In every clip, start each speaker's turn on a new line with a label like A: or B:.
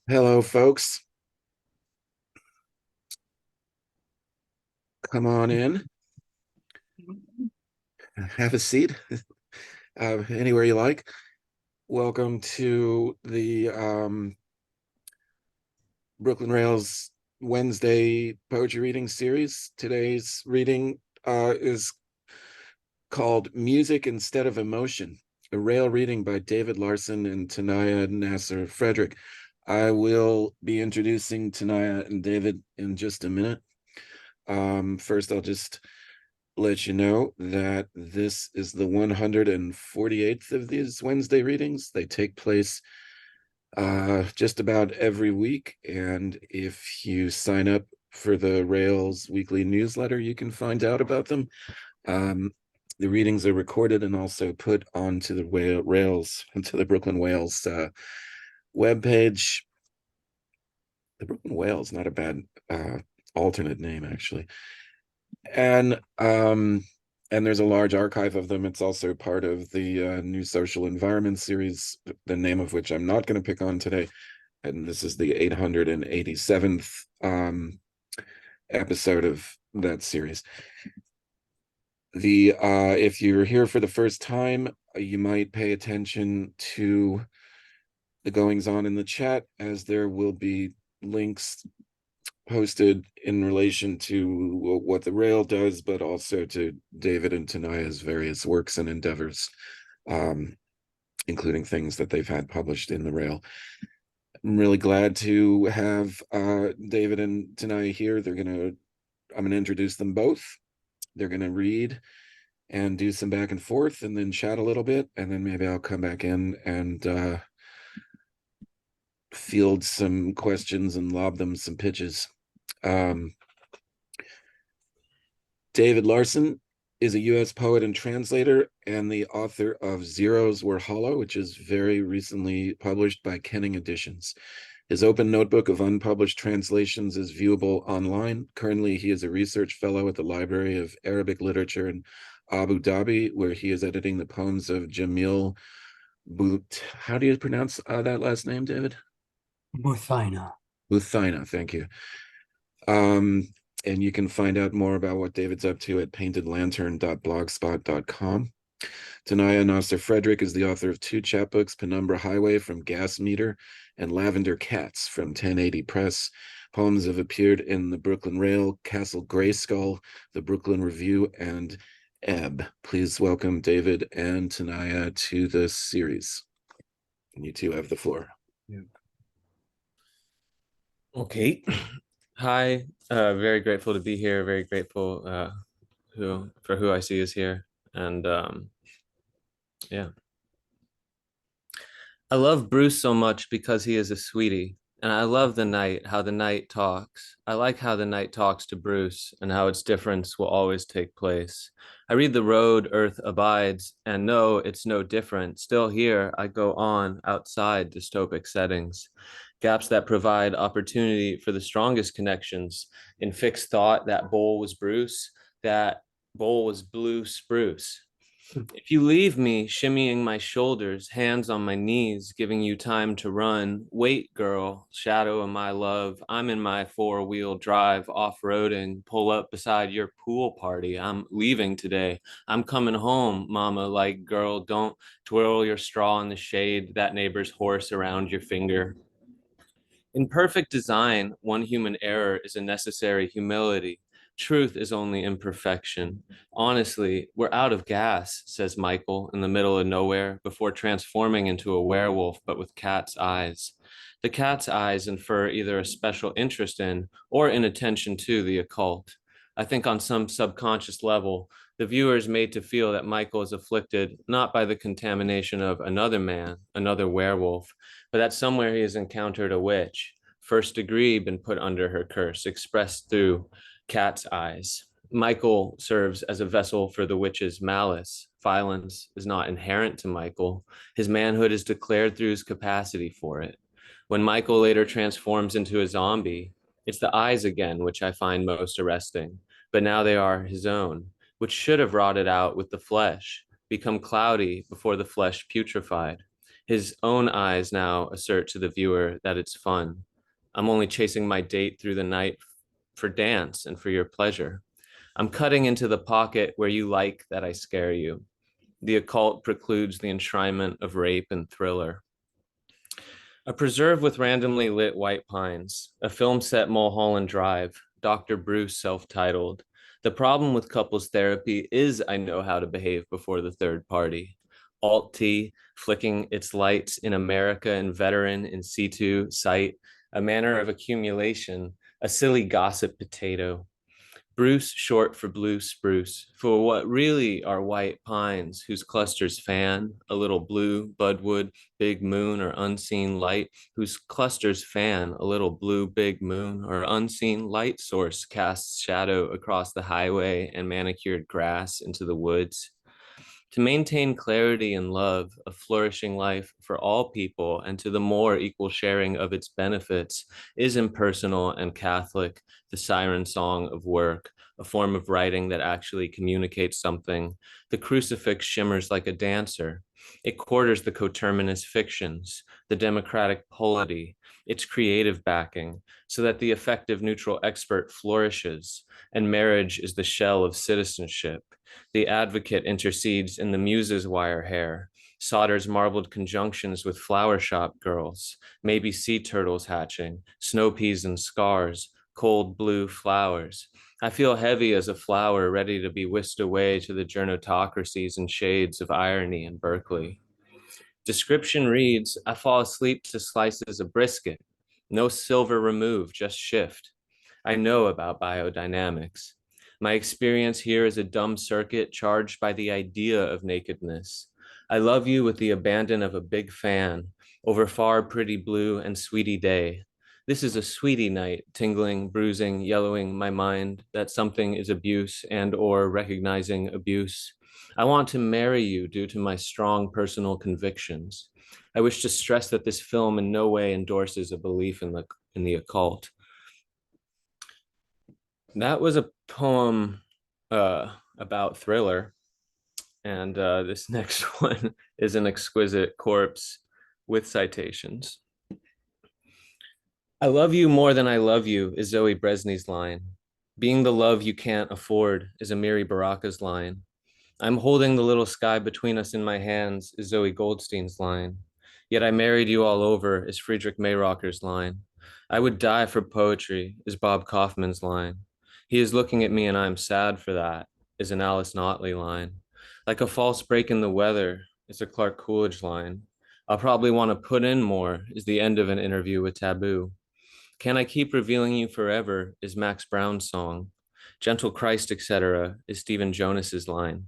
A: Hello, folks. Come on in. Have a seat anywhere you like. Welcome to the Brooklyn Rails Wednesday poetry reading series. Today's reading is called Music Instead of Emotion, a rail reading by David Larsen and Tenaya Nasser-Frederick. I will be introducing Tenaya and David in just a minute. First, I'll just let you know that this is the 148th of these Wednesday readings. They take place just about every week. And if you sign up for the Rails weekly newsletter, you can find out about them. The readings are recorded and also put onto the Rails, onto the Brooklyn Whales webpage. The Brooklyn Whales, not a bad alternate name, actually. And there's a large archive of them. It's also part of the new social environment series, the name of which I'm not going to pick on today. And this is the 887th episode of that series. If you're here for the first time, you might pay attention to the goings on in the chat, as there will be links posted in relation to what the Rail does, but also to David and Tenaya's various works and endeavors, including things that they've had published in the Rail. I'm really glad to have David and Tenaya here. I'm gonna introduce them both. They're gonna read and do some back and forth and then chat a little bit, and then maybe I'll come back in and field some questions and lob them some pitches. David Larsen is a U.S. poet and translator and the author of Zeros Were Hollow, which is very recently published by Kenning Editions. His open notebook of unpublished translations is viewable online. Currently, he is a research fellow at the Library of Arabic Literature in Abu Dhabi, where he is editing the poems of Jamil How do you pronounce that last name, David?
B: Buthaynah.
A: Buthaynah, thank you. And you can find out more about what David's up to at paintedlantern.blogspot.com. Tenaya Nasser-Frederick is the author of two chapbooks, Penumbra Highway from Gas Meter and Lavender Cats from 1080 Press. Poems have appeared in the Brooklyn Rail, Castle Greyskull, the Brooklyn Review, and Ebb. Please welcome David and Tenaya to the series. And you two have the floor.
B: Yeah.
C: Okay. Hi. Very grateful to be here. Very grateful for who I see is here. And yeah. I love Bruce so much because he is a sweetie. And I love the night, how the night talks. I like how the night talks to Bruce and how its difference will always take place. I read The Road Earth Abides and know it's no different. Still here, I go on outside dystopic settings, gaps that provide opportunity for the strongest connections. In fixed thought, that bowl was Bruce, that bowl was blue spruce. If you leave me shimmying my shoulders, hands on my knees, giving you time to run, wait, girl, shadow of my love. I'm in my four-wheel drive, off-roading, pull up beside your pool party. I'm leaving today. I'm coming home, mama, like, girl, don't twirl your straw in the shade, that neighbor's horse around your finger. In perfect design, one human error is a necessary humility. Truth is only imperfection. Honestly, we're out of gas, says Michael in the middle of nowhere before transforming into a werewolf, but with cat's eyes. The cat's eyes infer either a special interest in or inattention to the occult. I think on some subconscious level, the viewer is made to feel that Michael is afflicted not by the contamination of another man, another werewolf, but that somewhere he has encountered a witch, first degree been put under her curse, expressed through cat's eyes. Michael serves as a vessel for the witch's malice. Violence is not inherent to Michael. His manhood is declared through his capacity for it. When Michael later transforms into a zombie, it's the eyes again which I find most arresting, but now they are his own, which should have rotted out with the flesh, become cloudy before the flesh putrefied. His own eyes now assert to the viewer that it's fun. I'm only chasing my date through the night for dance and for your pleasure. I'm cutting into the pocket where you like that I scare you. The occult precludes the enshrinement of rape and thriller. A preserve with randomly lit white pines, a film set Mulholland Drive, Dr. Bruce self-titled. The problem with couples therapy is I know how to behave before the third party. Alt-T, flicking its lights in America and veteran in situ, sight, a manner of accumulation, a silly gossip potato. Bruce short for blue spruce, for what really are white pines whose clusters fan, a little blue budwood, big moon or unseen light, whose clusters fan, a little blue big moon or unseen light source casts shadow across the highway and manicured grass into the woods. To maintain clarity and love, a flourishing life for all people, and to the more equal sharing of its benefits, is impersonal and Catholic, the siren song of work, a form of writing that actually communicates something. The crucifix shimmers like a dancer. It quarters the coterminous fictions, the democratic polity, its creative backing, so that the effective neutral expert flourishes, and marriage is the shell of citizenship. The advocate intercedes in the muse's wire hair, solders marbled conjunctions with flower shop girls, maybe sea turtles hatching, snow peas and scars, cold blue flowers. I feel heavy as a flower ready to be whisked away to the gerontocracies and shades of irony in Berkeley. Description reads, I fall asleep to slices of brisket. No silver removed, just shift. I know about biodynamics. My experience here is a dumb circuit charged by the idea of nakedness. I love you with the abandon of a big fan over far pretty blue and sweetie day. This is a sweetie night, tingling, bruising, yellowing my mind that something is abuse and or recognizing abuse. I want to marry you due to my strong personal convictions. I wish to stress that this film in no way endorses a belief in the occult. That was a poem about thriller. And this next one is an exquisite corpse with citations. I love you more than I love you is Zoe Bresney's line. Being the love you can't afford is Amiri Baraka's line. I'm holding the little sky between us in my hands is Zoe Goldstein's line. Yet I married you all over is Friedrich Mayrocker's line. I would die for poetry is Bob Kaufman's line. He is looking at me and I'm sad for that is an Alice Notley line. Like a false break in the weather is a Clark Coolidge line. I'll probably want to put in more is the end of an interview with Taboo. Can I keep revealing you forever is Max Brown's song. Gentle Christ, etc. is Stephen Jonas's line.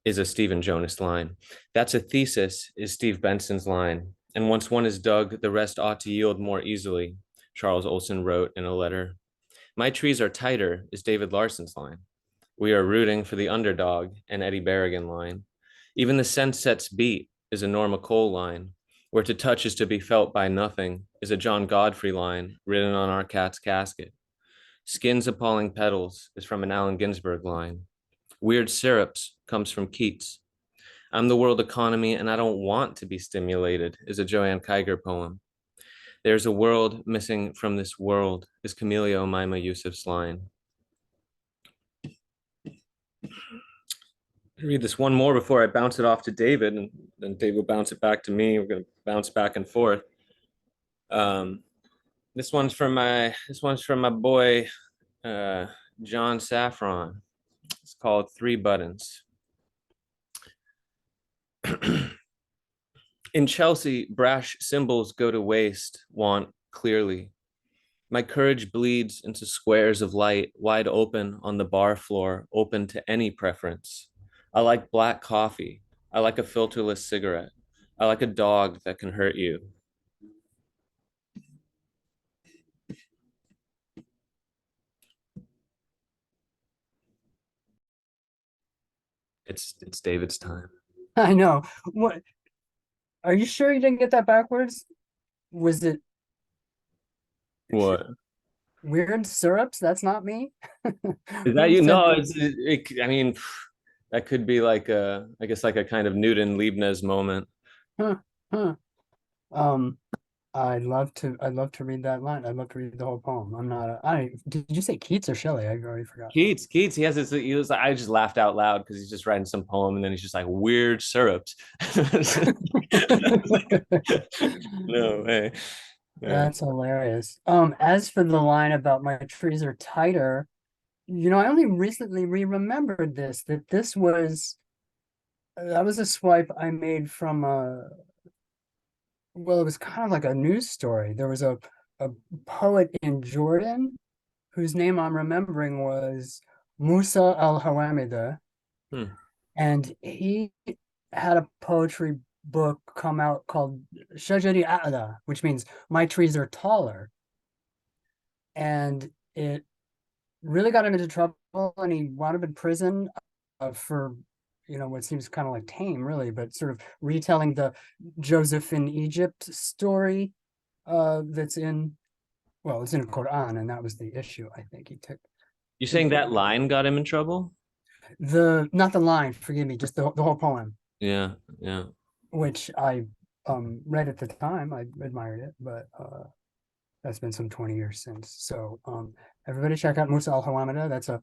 C: Is a Stephen Jonas line. That's a thesis is Steve Benson's line. And once one is dug, the rest ought to yield more easily, Charles Olson wrote in a letter. My trees are tighter is David Larson's line. We are rooting for the underdog and Eddie Berrigan line. Even the sense sets beat is a Norma Cole line. Where to touch is to be felt by nothing is a John Godfrey line written on our cat's casket. Skin's appalling petals is from an Allen Ginsberg line. Weird syrups comes from Keats. I'm the world economy and I don't want to be stimulated is a Joanne Kiger poem. There's a world missing from this world is Camelia Omaima Yusuf's line. I'll read this one more before I bounce it off to David, and then Dave will bounce it back to me. We're going to bounce back and forth. This one's from my boy John Saffron. It's called Three Buttons. In Chelsea, brash symbols go to waste, want clearly. My courage bleeds into squares of light, wide open on the bar floor, open to any preference. I like black coffee. I like a filterless cigarette. I like a dog that can hurt you. It's David's time.
B: I know. What? Are you sure you didn't get that backwards? Was it
C: What?
B: weird syrups? That's not me.
C: Is that you?
B: Who
C: No,
B: said this?
C: I mean, that could be like I guess like a kind of Newton Leibniz moment.
B: Huh. Huh. I'd love to read that line. I'd love to read the whole poem. I'm not did you say Keats or Shelley? I already forgot.
C: Keats, he has this. He was. I just laughed out loud because he's just writing some poem, and then he's just like weird syrups. No way. Yeah.
B: That's hilarious. As for the line about my trees are tighter, I only recently remembered this, that this was that was a swipe I made from well, it was kind of like a news story. There was a poet in Jordan whose name I'm remembering was Musa al-Hawamida,
C: Hmm.
B: and he had a poetry book come out called Shajari A'la, which means my trees are taller. And it really got him into trouble, and he wound up in prison for what seems kind of like tame, really, but sort of retelling the Joseph in Egypt story that's in it's in Quran, and that was the issue. I think he took
C: You saying that line got him in trouble?
B: not the line, forgive me, just the whole poem,
C: Yeah, yeah.
B: which I read at the time. I admired it, but that's been some 20 years since. So everybody check out Musa al-Hawamida. That's a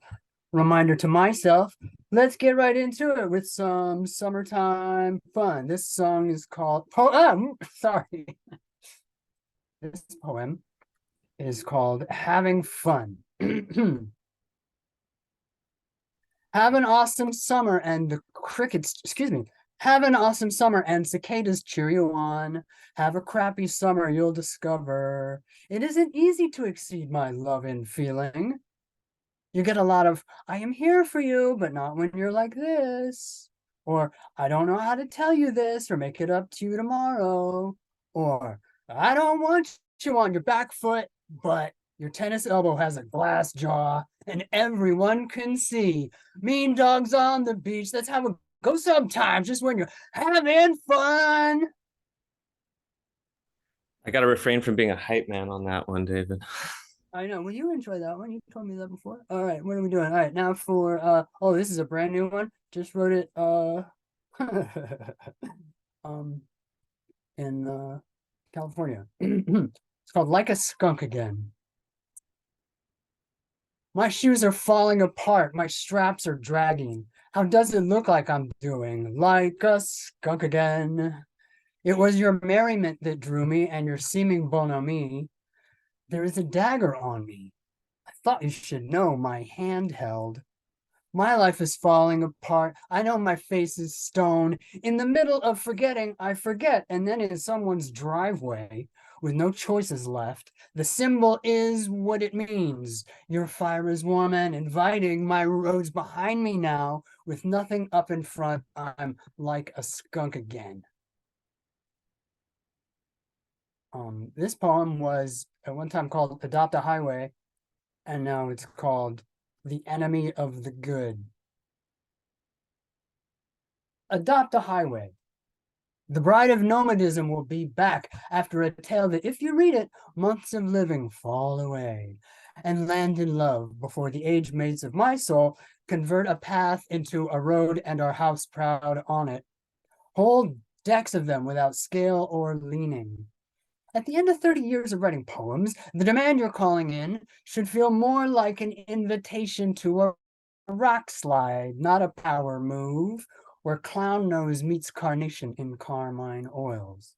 B: reminder to myself. Let's get right into it with some summertime fun. This song is called poem. Sorry. This poem is called Having Fun. Have an awesome summer and the crickets, excuse me. Have an awesome summer and cicadas cheer you on. Have a crappy summer, you'll discover it isn't easy to exceed my love and feeling. You get a lot of, I am here for you, but not when you're like this. Or, I don't know how to tell you this or make it up to you tomorrow. Or, I don't want you on your back foot, but your tennis elbow has a glass jaw and everyone can see. Mean dogs on the beach. That's how it goes sometimes, just when you're having fun.
C: I got to refrain from being a hype man on that one, David.
B: I know. Will you enjoy that one? You told me that before. All right, what are we doing? All right, now for this is a brand new one. Just wrote it in California. It's called Like a Skunk Again. My shoes are falling apart. My straps are dragging. How does it look like I'm doing? Like a skunk again. It was your merriment that drew me and your seeming bonhomie. There is a dagger on me. I thought you should know my hand held. My life is falling apart. I know my face is stone. In the middle of forgetting, I forget. And then in someone's driveway, with no choices left, the symbol is what it means. Your fire is warm and inviting. My road's behind me now. With nothing up in front, I'm like a skunk again. This poem was at one time called Adopt a Highway, and now it's called The Enemy of the Good. Adopt a highway. The bride of nomadism will be back after a tale that, if you read it, months of living fall away and land in love before the age mates of my soul convert a path into a road and our house proud on it. Whole decks of them without scale or leaning. At the end of 30 years of writing poems, the demand you're calling in should feel more like an invitation to a rock slide, not a power move, where clown nose meets carnation in carmine oils.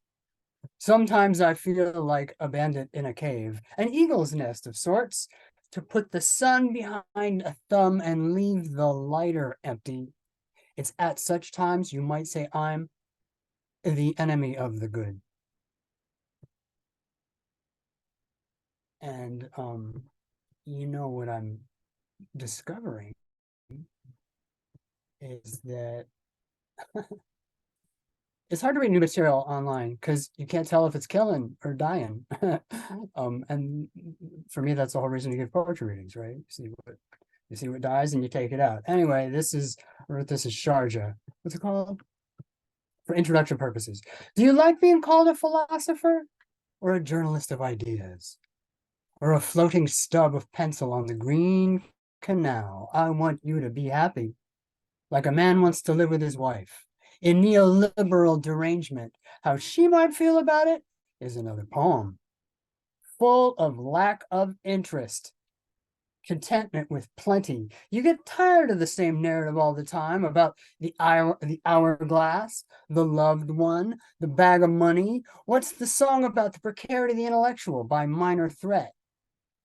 B: Sometimes I feel like a bandit in a cave, an eagle's nest of sorts, to put the sun behind a thumb and leave the lighter empty. It's at such times you might say I'm the enemy of the good. And what I'm discovering is that it's hard to read new material online because you can't tell if it's killing or dying. And for me, that's the whole reason you give poetry readings, right? You see what dies and you take it out. Anyway, this is Sharjah. What's it called? For introduction purposes. Do you like being called a philosopher or a journalist of ideas? Or a floating stub of pencil on the green canal? I want you to be happy, like a man wants to live with his wife, in neoliberal derangement, How she might feel about it is another poem, full of lack of interest, contentment with plenty. You get tired of the same narrative all the time about the hourglass, the loved one, the bag of money. What's the song about the precarity of the intellectual by Minor Threat?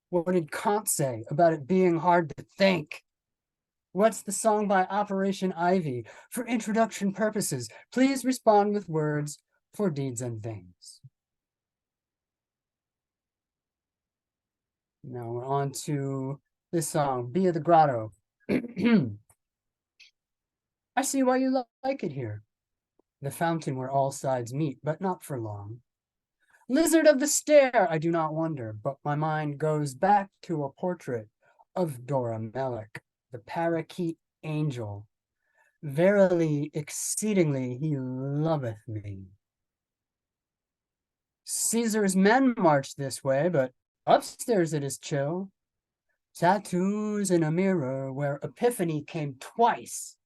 B: What did Kant say about it being hard to think? What's the song by Operation Ivy? For introduction purposes, please respond with words for deeds and things. Now we're on to this song, Be of the Grotto. I see why you like it here. The fountain where all sides meet, but not for long. Lizard of the stair, I do not wonder, but my mind goes back to a portrait of Dora Melech, the parakeet angel. Verily, exceedingly, he loveth me. Caesar's men march this way, but upstairs it is chill. Tattoos in a mirror where Epiphany came twice.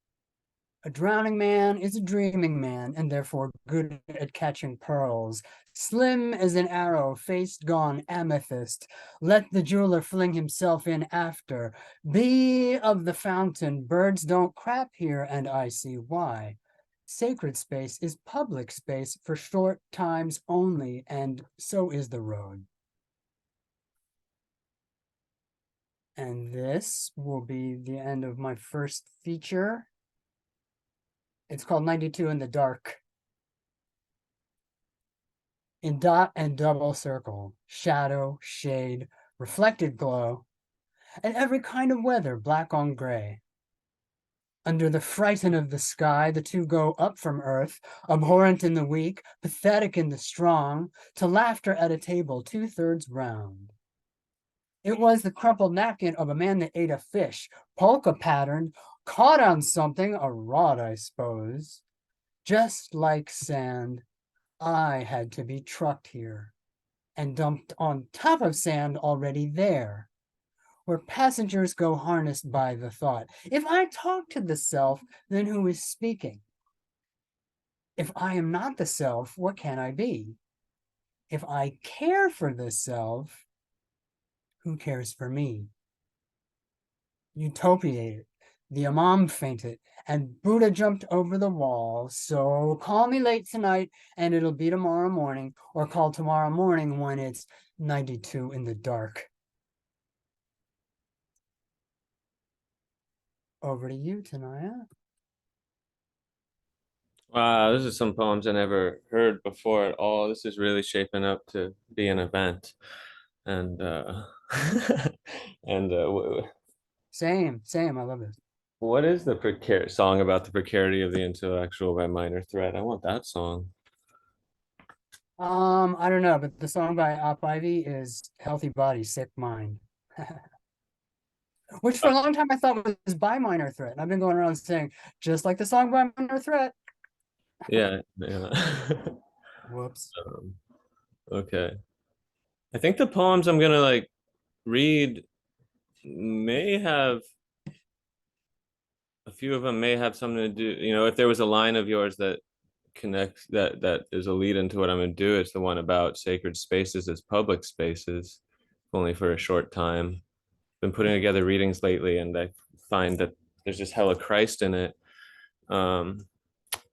B: A drowning man is a dreaming man, and therefore good at catching pearls. Slim as an arrow, face gone amethyst. Let the jeweler fling himself in after. Be of the fountain, birds don't crap here, and I see why. Sacred space is public space for short times only, and so is the road. And this will be the end of my first feature. It's called 92 in the Dark. In dot and double circle, shadow, shade, reflected glow, and every kind of weather, black on gray. Under the frighten of the sky, the two go up from earth, abhorrent in the weak, pathetic in the strong, to laughter at a table 2/3 round. It was the crumpled napkin of a man that ate a fish, polka patterned, caught on something, a rod, I suppose. Just like sand, I had to be trucked here and dumped on top of sand already there, where passengers go harnessed by the thought. If I talk to the self, then who is speaking? If I am not the self, what can I be? If I care for the self, who cares for me? Utopia, the Imam fainted, and Buddha jumped over the wall. So call me late tonight, and it'll be tomorrow morning, or call tomorrow morning when it's 92 in the dark. Over to you, Tenaya.
C: Wow, this is some poems I never heard before at all. This is really shaping up to be an event. And and
B: Same. I love it.
C: what is the song about the precarity of the intellectual by Minor Threat? I want that song.
B: I don't know, but the song by Op Ivy is Healthy Body, Sick Mind. Which for a long time I thought was by Minor Threat. And I've been going around saying, just like the song by Minor Threat.
C: Yeah.
B: Whoops.
C: Okay. I think the poems I'm gonna like read may have a few of them may have something to do, if there was a line of yours that connects that is a lead into what I'm gonna do, it's the one about sacred spaces as public spaces, only for a short time. Been putting together readings lately, and I find that there's just hella Christ in it.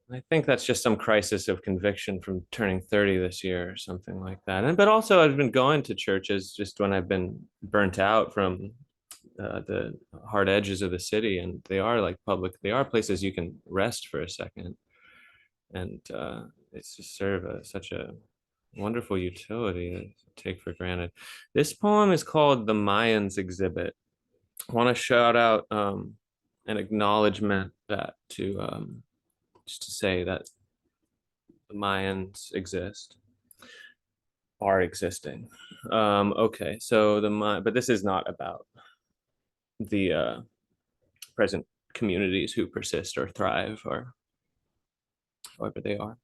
C: I think that's just some crisis of conviction from turning 30 this year or something like that. But also I've been going to churches just when I've been burnt out from the hard edges of the city, and they are like public. They are places you can rest for a second, and it's just serve such a wonderful utility to take for granted. This poem is called "The Mayans Exhibit." I want to shout out an acknowledgement that to just to say that the Mayans are existing. Okay, so but this is not about the present communities who persist or thrive or however they are.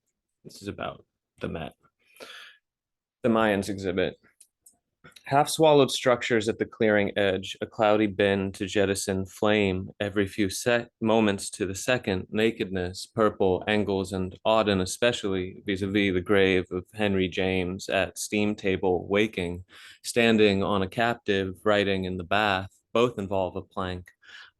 C: This is about the Met. The Mayans Exhibit. Half-swallowed structures at the clearing edge, a cloudy bin to jettison flame every few moments to the second, nakedness, purple, angles, and Auden especially, vis-a-vis the grave of Henry James at steam table, waking, standing on a captive, writing in the bath, both involve a plank.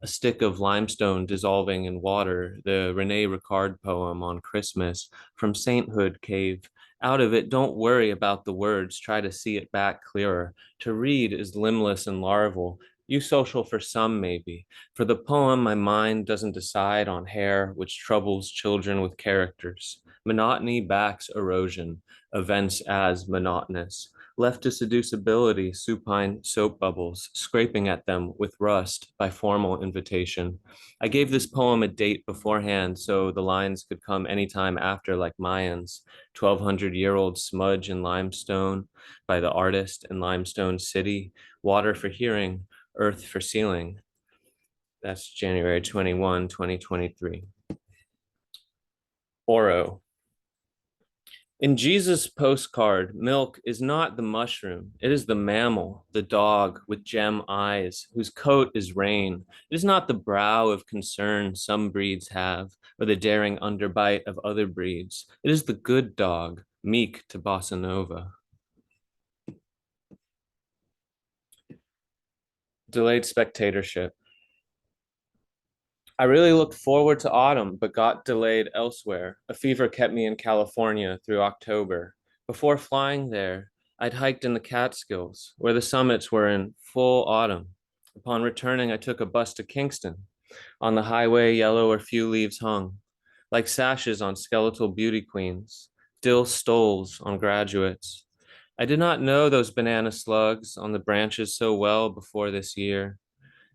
C: A stick of limestone dissolving in water, the Rene Ricard poem on Christmas, from Sainthood Cave. Out of it, don't worry about the words, try to see it back clearer. To read is limbless and larval. You social for some, maybe. For the poem, my mind doesn't decide on hair, which troubles children with characters. Monotony backs erosion, events as monotonous. Left to seducibility, supine soap bubbles, scraping at them with rust by formal invitation. I gave this poem a date beforehand so the lines could come anytime after, like Mayans. 1,200-year-old smudge in limestone by the artist in Limestone City, water for hearing, earth for ceiling. That's January 21, 2023. Oro. In Jesus' postcard, milk is not the mushroom. It is the mammal, the dog with gem eyes, whose coat is rain. It is not the brow of concern some breeds have, or the daring underbite of other breeds. It is the good dog, meek to bossa nova. Delayed spectatorship. I really looked forward to autumn, but got delayed elsewhere. A fever kept me in California through October. Before flying there, I'd hiked in the Catskills, where the summits were in full autumn. Upon returning, I took a bus to Kingston. On the highway, yellow or few leaves hung, like sashes on skeletal beauty queens, dill stoles on graduates. I did not know those banana slugs on the branches so well before this year.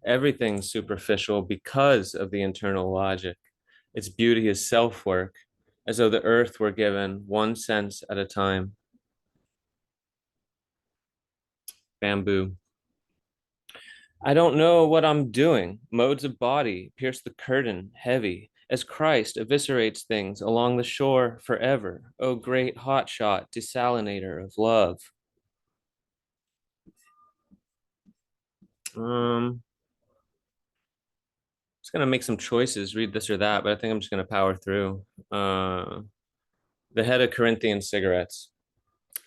C: Everything's superficial because of the internal logic. Its beauty is self-work, as though the earth were given one sense at a time. Bamboo. I don't know what I'm doing. Modes of body pierce the curtain, heavy, as Christ eviscerates things along the shore forever. Oh, great hotshot desalinator of love. Just gonna make some choices, read this or that, but I think I'm just gonna power through. The head of Corinthian cigarettes.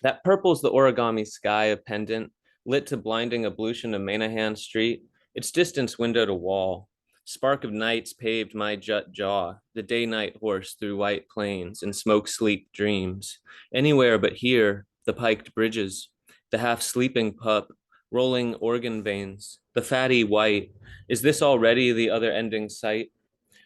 C: That purple's the origami sky of pendant, lit to blinding ablution of Manahan Street, its distance window to wall. Spark of nights paved my jut jaw, the day-night horse through white plains and smoke-sleep dreams. Anywhere but here, the piked bridges, the half-sleeping pup, rolling organ veins, the fatty white. Is this already the other ending sight?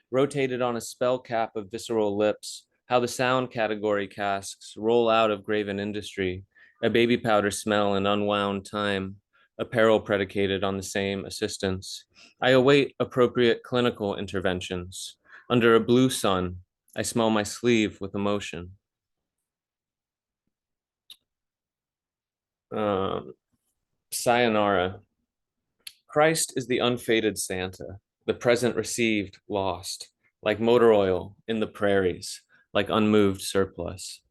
C: Rotated on a spell cap of visceral lips, how the sound category casks roll out of graven industry, a baby powder smell in unwound time, apparel predicated on the same assistance. I await appropriate clinical interventions. Under a blue sun, I smell my sleeve with emotion. Sayonara. Christ is the unfaded Santa, the present received, lost, like motor oil in the prairies, like unmoved surplus.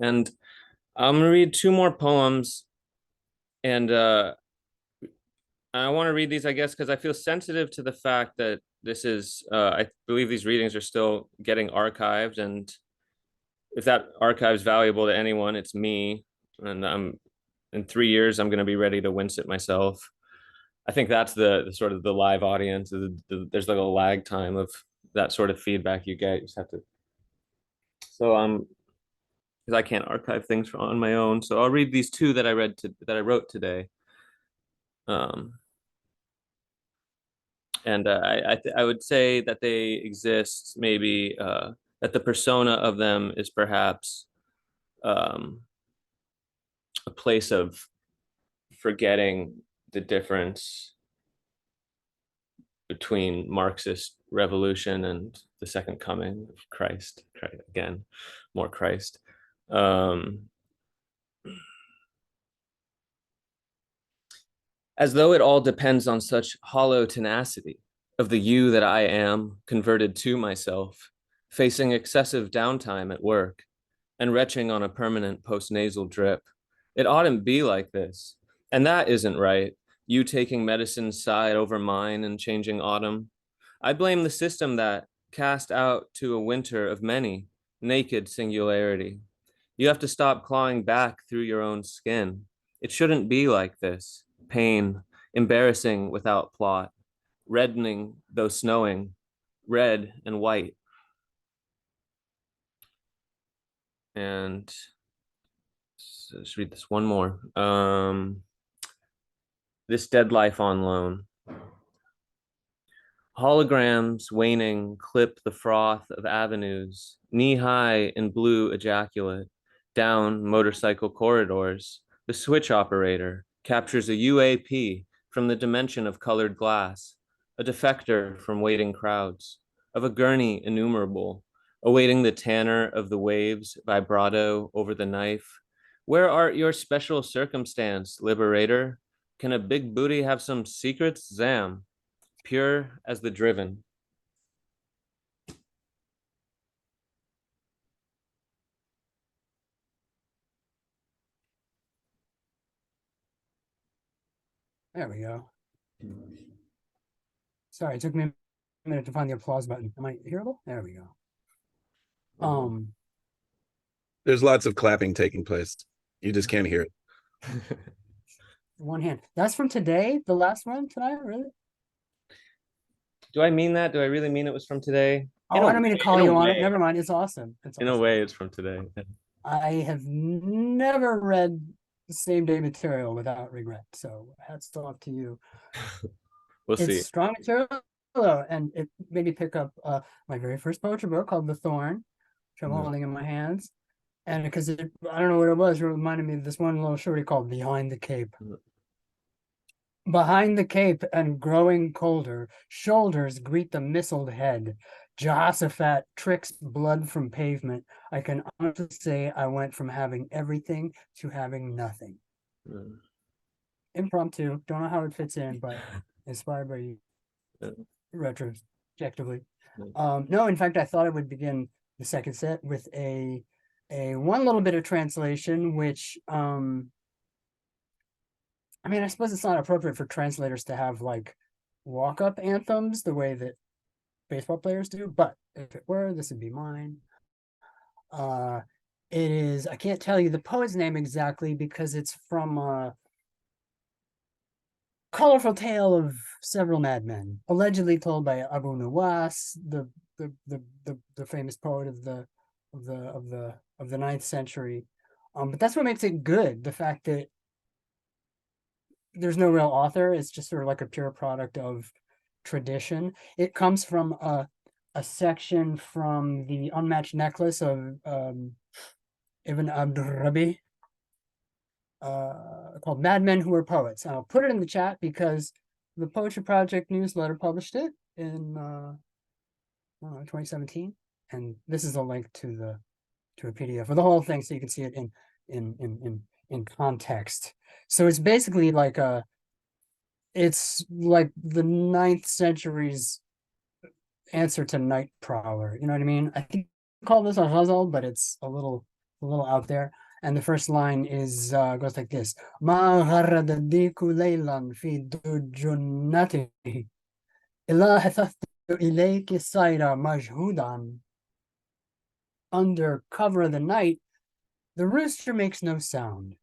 C: And I'm gonna read two more poems, and I want to read these, I guess, because I feel sensitive to the fact that this is, I believe these readings are still getting archived, and if that archive is valuable to anyone, it's me, and in 3 years, I'm gonna be ready to wince it myself. I think that's the sort of the live audience. There's like a lag time of that sort of feedback you get. You just have to. So because I can't archive things on my own, so I'll read these two that I wrote today. And I would say that they exist. Maybe that the persona of them is perhaps a place of forgetting the difference between Marxist revolution and the second coming of Christ. Again, more Christ. As though it all depends on such hollow tenacity of the you that I am, converted to myself, facing excessive downtime at work, and retching on a permanent postnasal drip, It oughtn't be like this. And that isn't right. You taking medicine's side over mine and changing autumn. I blame the system that cast out to a winter of many, naked singularity. You have to stop clawing back through your own skin. It shouldn't be like this. Pain, embarrassing without plot, reddening though snowing, red and white. And let's read this one more. This dead life on loan. Holograms waning clip the froth of avenues, knee-high in blue ejaculate, down motorcycle corridors. The switch operator captures a UAP from the dimension of colored glass, a defector from waiting crowds, of a gurney innumerable, awaiting the tanner of the waves vibrato over the knife. Where art your special circumstance, liberator? Can a big booty have some secrets, Zam? Pure as the driven.
B: There we go. Sorry, it took me a minute to find the applause button. Am I hearable? There we go.
A: There's lots of clapping taking place. You just can't hear it.
B: One hand. That's from today, the last one tonight, really?
C: Do I mean that? Do I really mean it was from today?
B: Oh, I don't mean to call you on it. Never mind. It's awesome.
C: In a way, it's from today.
B: I have never read the same day material without regret. So hats off to you.
C: We'll see.
B: It's strong material, though, and it made me pick up my very first poetry book called The Thorn, which I'm holding in my hands. And because I don't know what it was, it reminded me of this one little shorty called Behind the Cape. Behind the cape and growing colder, shoulders greet the missiled head. Jehoshaphat tricks blood from pavement. I can honestly say I went from having everything to having nothing. Impromptu, don't know how it fits in, but inspired by you retrospectively. No, in fact, I thought I would begin the second set with a one little bit of translation, which I mean, I suppose it's not appropriate for translators to have like walk-up anthems the way that baseball players do, but if it were, this would be mine. It is, I can't tell you the poet's name exactly because it's from a colorful tale of several madmen, allegedly told by Abu Nuwas, the famous poet of the 9th century. But that's what makes it good, the fact that there's no real author. It's just sort of like a pure product of tradition. It comes from a section from the Unmatched Necklace of Ibn Abdurrabi called Madmen Who Are Poets. And I'll put it in the chat because the Poetry Project newsletter published it in 2017. And this is a link to a PDF of the whole thing so you can see it in context. So it's basically like it's like the 9th century's answer to Night Prowler. You know what I mean? I think you call this a ghazal, but it's a little out there. And the first line is goes like this: Ma gharrada diku laylan fi dujunnati illa hathaftu ilayki sayra majhudan. Under cover of the night, the rooster makes no sound.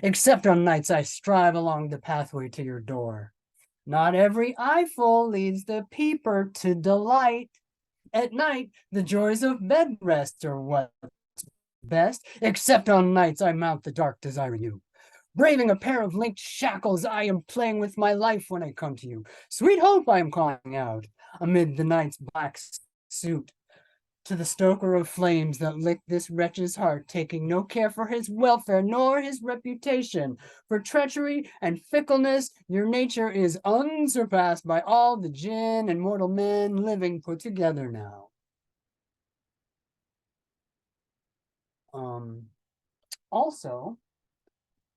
B: Except on nights I strive along the pathway to your door. Not every eyeful leads the peeper to delight. At night, the joys of bed rest are what's best. Except on nights I mount the dark desiring you. Braving a pair of linked shackles, I am playing with my life when I come to you. Sweet hope I am calling out amid the night's black suit. To the stoker of flames that lick this wretch's heart, taking no care for his welfare nor his reputation. For treachery and fickleness, your nature is unsurpassed by all the jinn and mortal men living put together now. Also,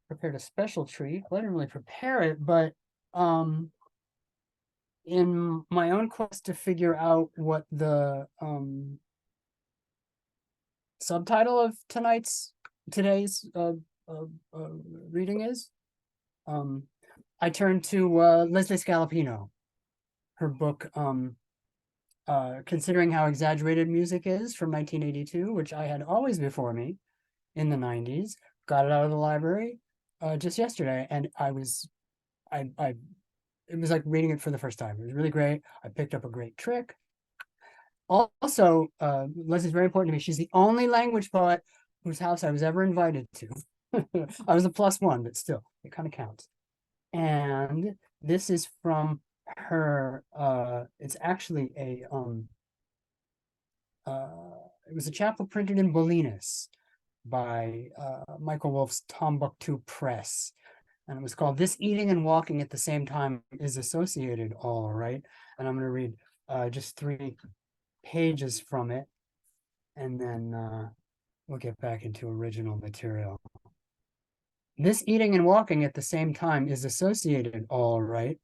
B: prepared a special treat. Well, I didn't really prepare it, but in my own quest to figure out what the subtitle of today's reading is. I turned to Leslie Scalapino, her book, Considering How Exaggerated Music Is from 1982, which I had always before me in the 90s. Got it out of the library just yesterday, and it was like reading it for the first time. It was really great. I picked up a great trick. Also, Leslie's very important to me. She's the only language poet whose house I was ever invited to. I was a +1, but still, it kind of counts. And this is from her. It's actually a it was a chapbook printed in Bolinas by Michael Wolff's Tombouctou Press, and it was called "This Eating and Walking at the Same Time is Associated All Right." And I'm going to read just 3 pages from it, and then we'll get back into original material. This eating and walking at the same time is associated, all right,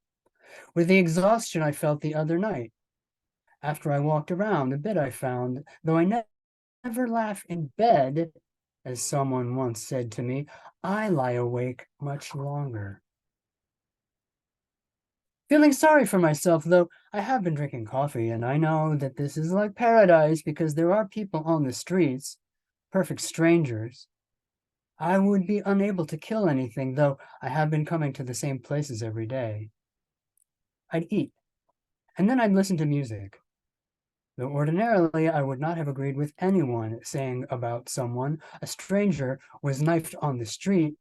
B: with the exhaustion I felt the other night. After I walked around a bit, I found, though I never laugh in bed, as someone once said to me, I lie awake much longer. Feeling sorry for myself, though I have been drinking coffee, and I know that this is like paradise because there are people on the streets, perfect strangers. I would be unable to kill anything, though I have been coming to the same places every day. I'd eat, and then I'd listen to music. Though ordinarily I would not have agreed with anyone saying about someone, a stranger, was knifed on the street,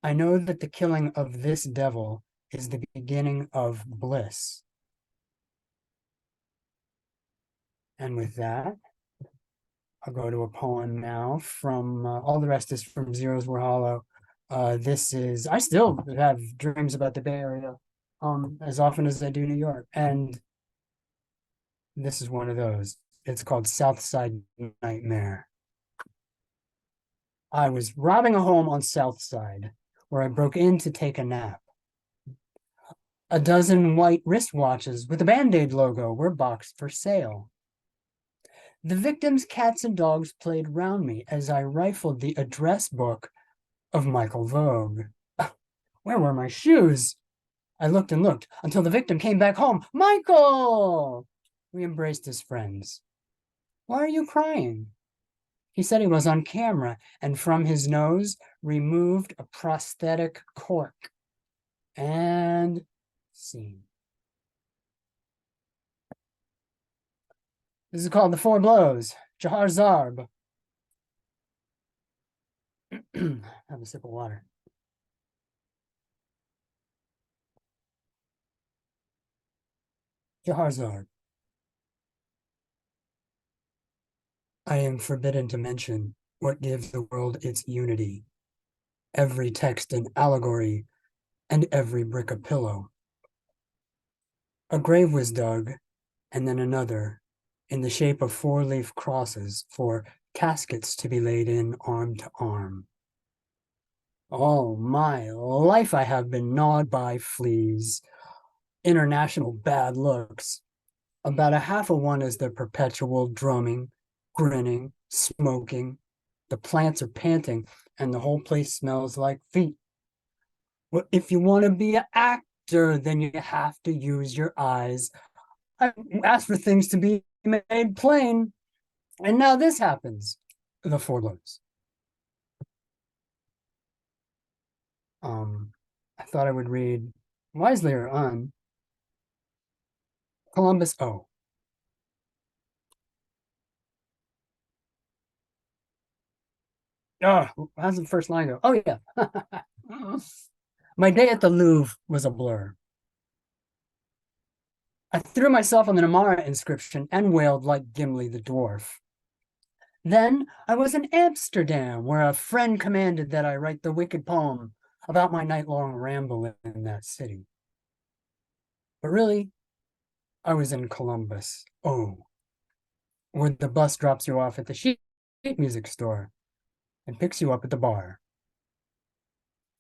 B: I know that the killing of this devil is the beginning of bliss. And with that, I'll go to a poem now from, all the rest is from Zeros Were Hollow. This is, I still have dreams about the Bay Area as often as I do New York. And this is one of those. It's called South Side Nightmare. I was robbing a home on South Side where I broke in to take a nap. A dozen white wristwatches with the Band-Aid logo were boxed for sale. The victims' cats and dogs played round me as I rifled the address book of Michael Vogue. Where were my shoes? I looked and looked until the victim came back home. Michael! We embraced as friends. Why are you crying? He said he was on camera and from his nose removed a prosthetic cork. And scene. This is called The Four Blows, Jahar Zarb. Have a sip of water. Jahar Zarb. I am forbidden to mention what gives the world its unity. Every text an allegory, and every brick a pillow. A grave was dug, and then another, in the shape of 4-leaf crosses for caskets to be laid in arm to arm. All my life I have been gnawed by fleas, international bad looks. About a half of one is the perpetual drumming, grinning, smoking. The plants are panting, and the whole place smells like feet. Well, if you want to be an actor, then you have to use your eyes. I asked for things to be made plain, and now this happens. The Four Blows. I thought I would read wisely or on Columbus O. Oh, how's the first line go? Oh, yeah. My day at the Louvre was a blur. I threw myself on the Namara inscription and wailed like Gimli the dwarf. Then I was in Amsterdam, where a friend commanded that I write the wicked poem about my night-long ramble in that city. But really, I was in Columbus, where the bus drops you off at the sheet music store and picks you up at the bar.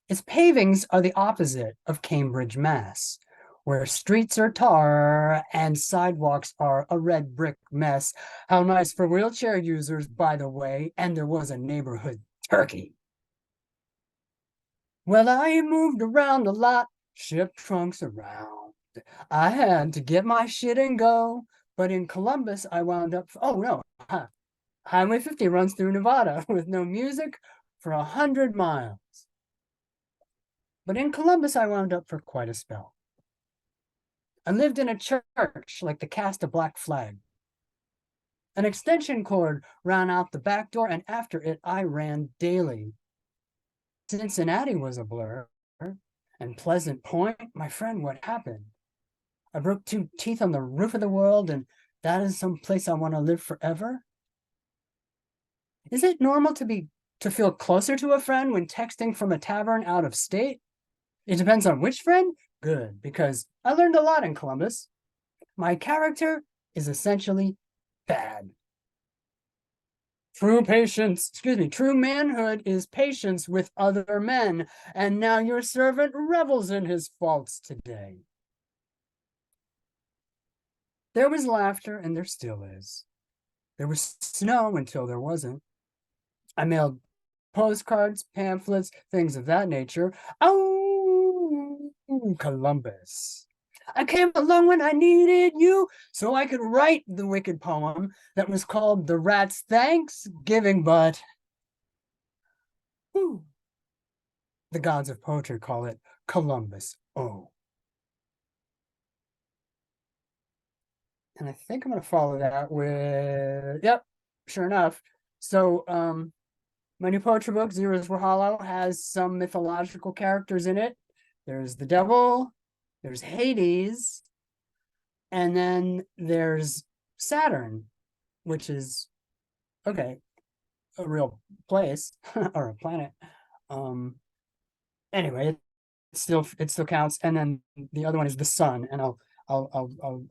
B: Its pavings are the opposite of Cambridge, Mass., where streets are tar and sidewalks are a red brick mess. How nice for wheelchair users, by the way, and there was a neighborhood turkey. Well, I moved around a lot, shipped trunks around. I had to get my shit and go. But in Columbus, I wound up. Oh no, Highway 50 runs through Nevada with no music for 100 miles. But in Columbus, I wound up for quite a spell. I lived in a church like the cast of Black Flag. An extension cord ran out the back door, and after it, I ran daily. Cincinnati was a blur, and Pleasant Point, my friend, what happened? I broke 2 teeth on the roof of the world, and that is some place I want to live forever? Is it normal to feel closer to a friend when texting from a tavern out of state? It depends on which friend? Good, because I learned a lot in Columbus. My character is essentially bad. True manhood is patience with other men, and now your servant revels in his faults today. There was laughter, and there still is. There was snow until there wasn't. I mailed postcards, pamphlets, things of that nature. Oh, Columbus. I came along when I needed you, so I could write the wicked poem that was called The Rat's Thanksgiving, but the gods of poetry call it Columbus. Oh. And I think I'm going to follow that with, yep, sure enough. So, my new poetry book, Zeros Were Hollow, has some mythological characters in it. There's the devil, there's Hades, and then there's Saturn, which is, okay, a real place or a planet. Anyway, it still counts. And then the other one is the sun, and I'll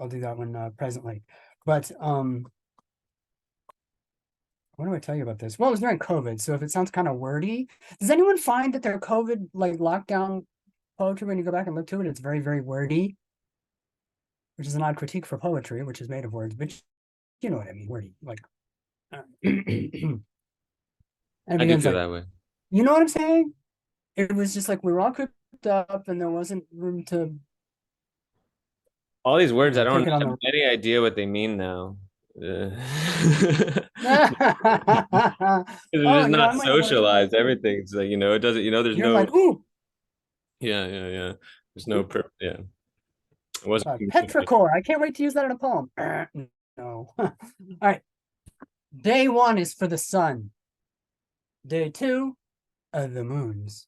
B: do that one presently. But what do I tell you about this? Well, it was during COVID, so if it sounds kind of wordy, does anyone find that their COVID like lockdown poetry, when you go back and look to it, it's very, very wordy, which is an odd critique for poetry, which is made of words, but you know what I mean, wordy, like. And
C: I do feel that way.
B: You know what I'm saying? It was just like we were all cooped up, and there wasn't room to.
C: All these words, I don't
B: take it on
C: have any idea what they mean now. They're
B: Oh,
C: just not
B: I might wanna-
C: socialized. Everything's like, it doesn't, there's
B: You're
C: no,
B: like, ooh,
C: yeah. There's no, yeah. It wasn't.
B: petrichor. I can't wait to use that in a poem. No. All right. Day 1 is for the sun. Day 2 are the moons.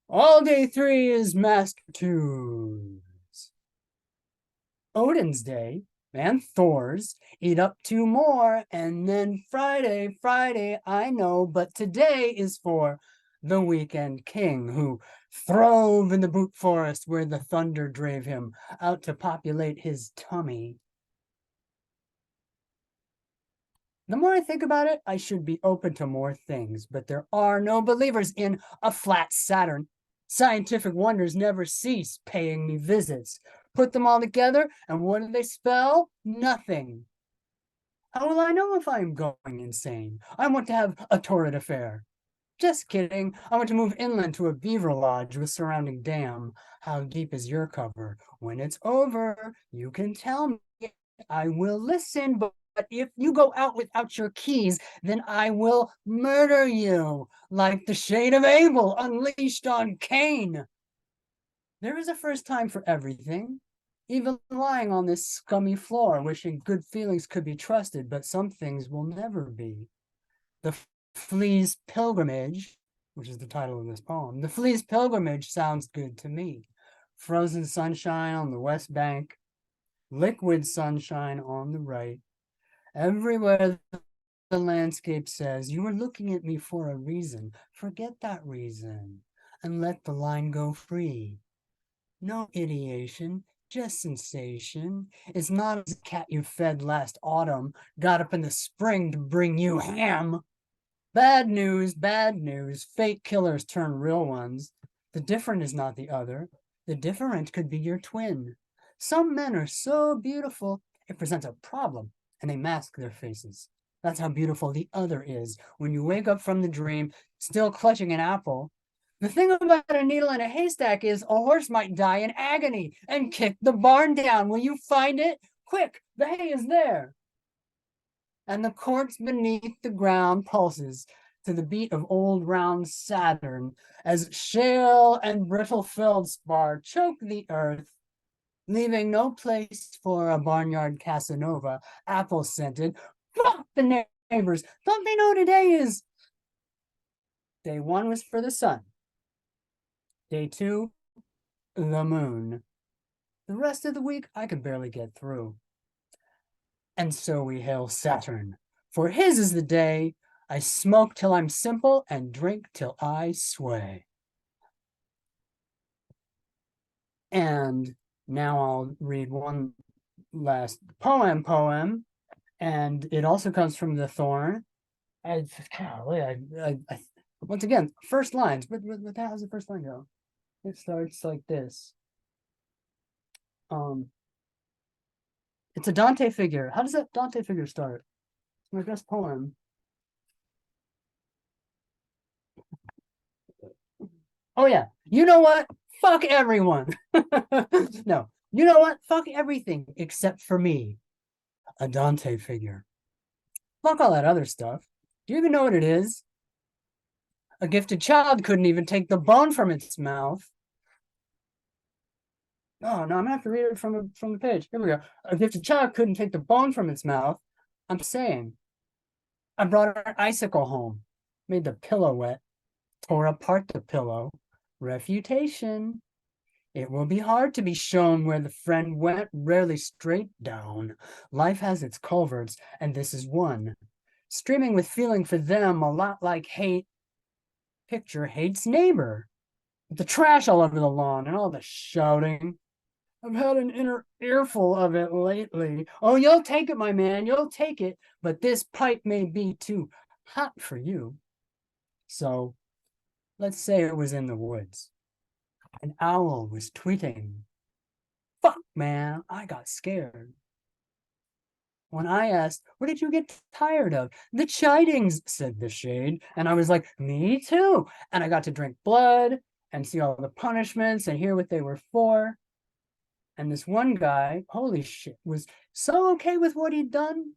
B: All day 3 is master tunes. Odin's day and Thor's eat up 2 more, and then Friday, I know, but today is for the weekend king who throve in the brute forest where the thunder drave him out to populate his tummy. The more I think about it, I should be open to more things, but there are no believers in a flat Saturn. Scientific wonders never cease paying me visits. Put them all together, and what do they spell? Nothing. How will I know if I'm going insane? I want to have a torrid affair. Just kidding. I want to move inland to a beaver lodge with surrounding dam. How deep is your cover? When it's over, you can tell me. I will listen, but if you go out without your keys, then I will murder you, like the shade of Abel unleashed on Cain. There is a first time for everything. Even lying on this scummy floor, wishing good feelings could be trusted, but some things will never be. The Flea's Pilgrimage, which is the title of this poem, the Flea's Pilgrimage sounds good to me. Frozen sunshine on the west bank, liquid sunshine on the right. Everywhere the landscape says, you are looking at me for a reason. Forget that reason and let the line go free. No ideation, just sensation. It's not as a cat you fed last autumn got up in the spring to bring you ham. Bad news, fake killers turn real ones. The different is not the other. The different could be your twin. Some men are so beautiful, it presents a problem, and they mask their faces. That's how beautiful the other is. When you wake up from the dream, still clutching an apple, The thing about a needle in a haystack is a horse might die in agony and kick the barn down. Will you find it? Quick, the hay is there. And the corpse beneath the ground pulses to the beat of old round Saturn as shale and brittle feldspar choke the earth, leaving no place for a barnyard Casanova, apple-scented. Fuck the neighbors. Don't they know today is... Day 1 was for the sun. Day 2, the moon. The rest of the week, I could barely get through. And so we hail Saturn, for his is the day I smoke till I'm simple and drink till I sway. And now I'll read one last poem, and it also comes from The Thorn. Once again, first lines, but how does the first line go? It starts like this. It's a Dante figure. How does that Dante figure start? It's my best poem. Oh yeah, you know what? Fuck everyone. No, you know what? Fuck everything except for me. A Dante figure. Fuck all that other stuff. Do you even know what it is? A gifted child couldn't even take the bone from its mouth. Oh, no, I'm gonna have to read it from the page. Here we go. A gifted child couldn't take the bone from its mouth. I'm saying, I brought an icicle home, made the pillow wet, tore apart the pillow. Refutation. It will be hard to be shown where the friend went, rarely straight down. Life has its culverts, and this is one. Streaming with feeling for them, a lot like hate. Picture hate's neighbor. The trash all over the lawn and all the shouting. I've had an inner earful of it lately. Oh, you'll take it, my man, you'll take it. But this pipe may be too hot for you. So let's say it was in the woods. An owl was tweeting. Fuck, man, I got scared. When I asked, what did you get tired of? The chidings, said the shade. And I was like, me too. And I got to drink blood and see all the punishments and hear what they were for. And this one guy, holy shit, was so okay with what he'd done,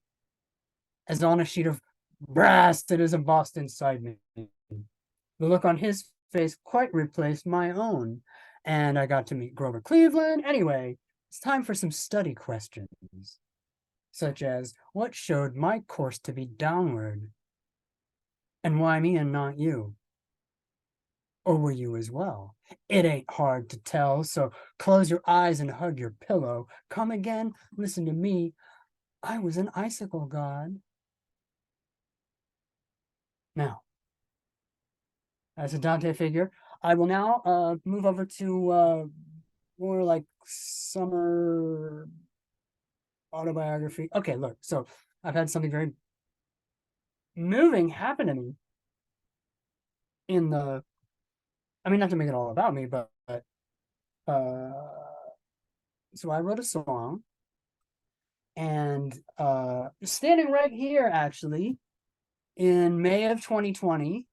B: as on a sheet of brass that is embossed inside me. The look on his face quite replaced my own. And I got to meet Grover Cleveland. Anyway, it's time for some study questions, such as what showed my course to be downward? And why me and not you? Or were you as well? It ain't hard to tell, so close your eyes and hug your pillow. Come again, listen to me. I was an icicle god. Now, as a Dante figure, I will now move over to more like summer autobiography. Okay, look, so I've had something very moving happen to me in the, I mean, not to make it all about me, but so I wrote a song, and standing right here, actually, in May of 2020,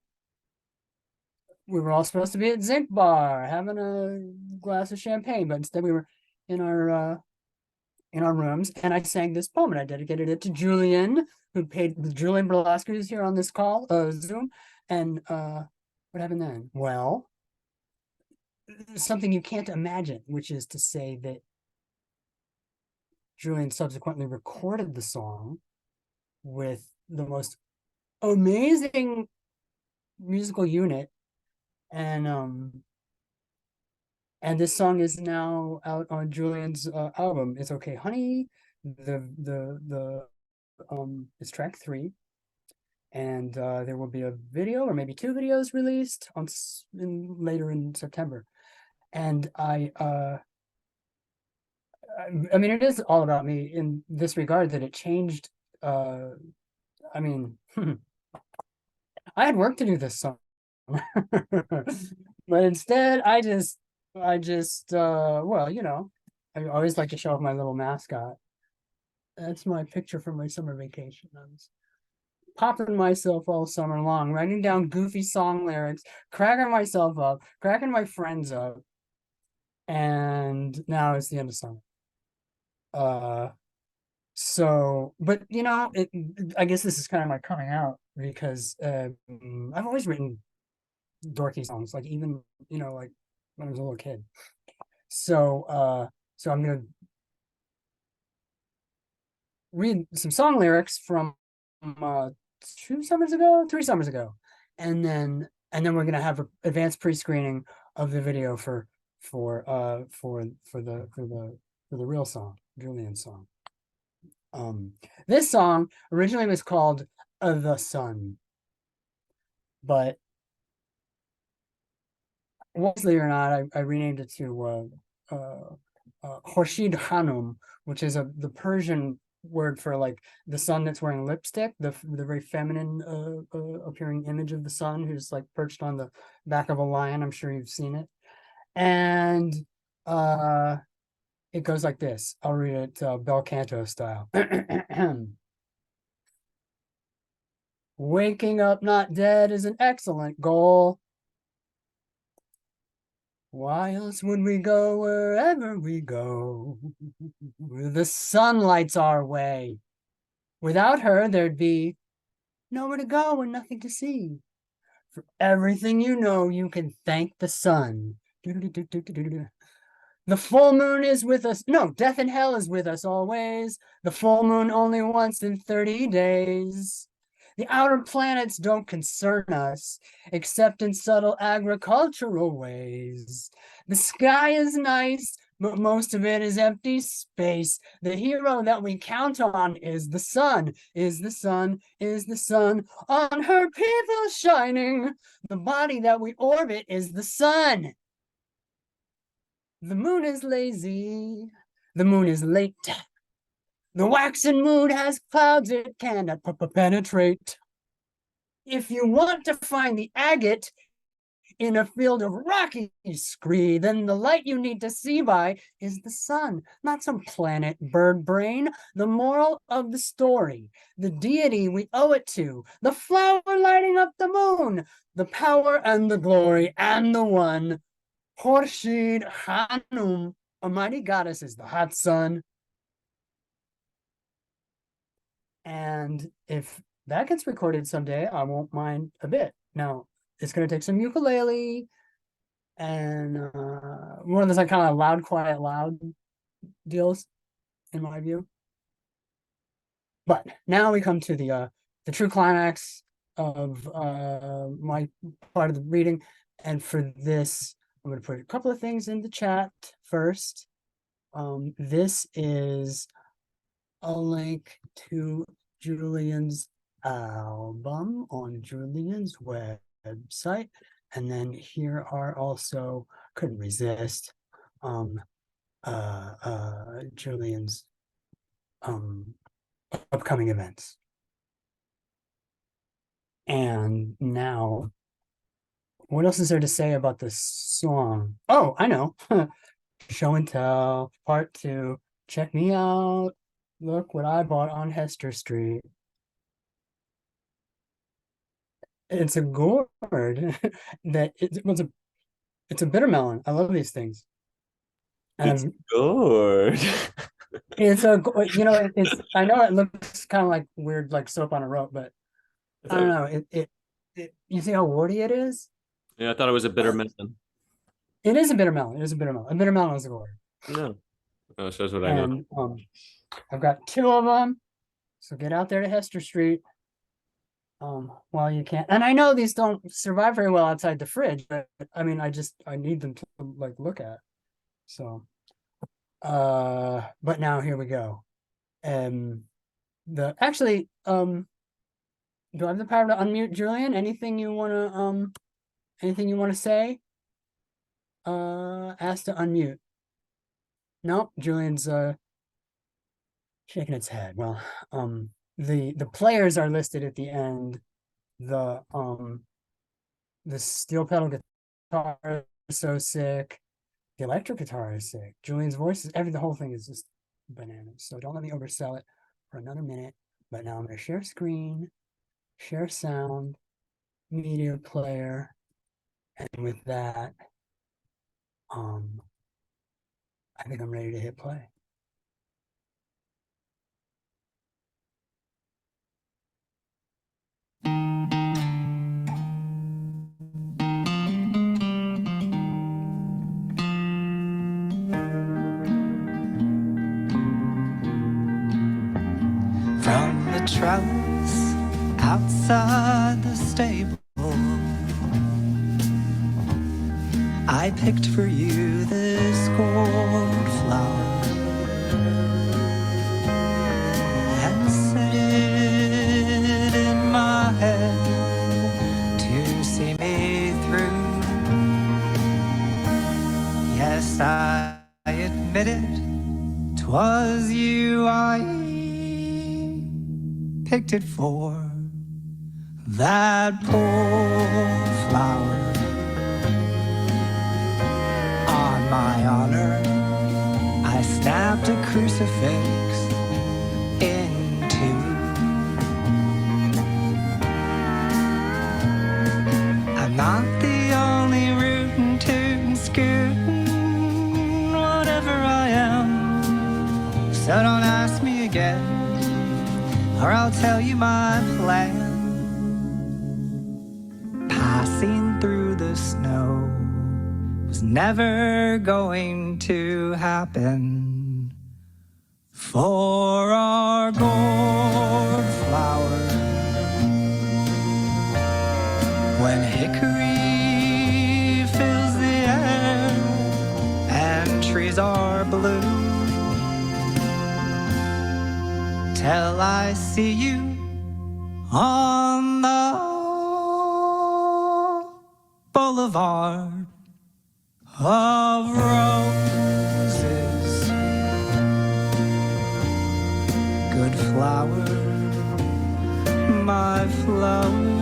B: we were all supposed to be at Zinc Bar having a glass of champagne, but instead we were in our rooms, and I sang this poem, and I dedicated it to Julian, Julian Berlasco is here on this call, Zoom, and what happened then? Well, something you can't imagine, which is to say that Julian subsequently recorded the song with the most amazing musical unit, and this song is now out on Julian's album. It's Okay, Honey. It's track 3, and there will be a video or maybe 2 videos released later in September. And I mean, it is all about me in this regard that it changed. I mean, I had work to do this song, but instead I just, well, you know, I always like to show off my little mascot. That's my picture from my summer vacation. I was popping myself all summer long, writing down goofy song lyrics, cracking myself up, cracking my friends up. And now it's the end of summer. So, but I guess this is kind of my coming out because I've always written dorky songs, like even like when I was a little kid. So I'm gonna read some song lyrics from 2 summers ago, 3 summers ago, and then we're gonna have an advanced pre-screening of the video for the real song, Julian's song. This song originally was called The Sun, but wisely or not, I renamed it to Khorshid Khanum, which is the Persian word for like the sun that's wearing lipstick, the very feminine appearing image of the sun who's like perched on the back of a lion. I'm sure you've seen it. And it goes like this. I'll read it bel canto style. Waking up not dead is an excellent goal. Why else would we go wherever we go? The sun lights our way. Without her, there'd be nowhere to go and nothing to see. For everything you know, you can thank the sun. The full moon is with us. No, death and hell is with us always. The full moon only once in 30 days. The outer planets don't concern us, except in subtle agricultural ways. The sky is nice, but most of it is empty space. The hero that we count on is the sun, is the sun, is the sun. On her people shining, the body that we orbit is the sun. The moon is lazy, the moon is late. The waxen moon has clouds it cannot penetrate. If you want to find the agate in a field of rocky scree, then the light you need to see by is the sun, not some planet bird brain. The moral of the story, the deity we owe it to, the flower lighting up the moon, the power and the glory and the one. Khorshid Khanum, a mighty goddess, is the hot sun. And if that gets recorded someday, I won't mind a bit. Now, it's going to take some ukulele and one of those like kind of loud, quiet, loud deals, in my view. But now we come to the true climax of my part of the reading. And for this, I'm going to put a couple of things in the chat first. This is a link to Julian's album on Julian's website. And then here are also, couldn't resist, Julian's upcoming events. And now, what else is there to say about this song? Oh, I know. Show and Tell, Part 2. Check me out. Look what I bought on Hester Street. It's a gourd that it's a bitter melon. I love these things.
C: It's gourd.
B: It's a it's I know it looks kind of like weird, like soap on a rope, but I don't know. It you see how warty it is?
C: Yeah, I thought it was a bitter melon.
B: It is a bitter melon. It is a bitter melon. A bitter melon is a gourd.
C: No. Oh, shows what I know.
B: I've got 2 of them. So get out there to Hester Street while you can. And I know these don't survive very well outside the fridge, but I mean, I need them to like look at. So, but now here we go. Do I have the power to unmute Julian? Anything you want to say? Ask to unmute. Nope, Julian's shaking its head. Well, the players are listed at the end. The steel pedal guitar is so sick. The electric guitar is sick. Julian's voice is the whole thing is just bananas. So don't let me oversell it for another minute. But now I'm gonna share screen share sound, media player, and with that, I think I'm ready to hit play.
D: From the trellis outside the stable, I picked for you this gold flower and set it in my head to see me through. Yes, I admit it, 'twas you I picked it for, that poor flower. On my honor, I snapped a crucifix in two. I'm not the only rootin' tootin' scootin', whatever I am, so don't ask me again, or I'll tell you my plan. Passing through the snow was never going to happen, for our gold flower, when hickory fills the air and trees are blue, till I see you on the boulevard of roses. Good flower, my flower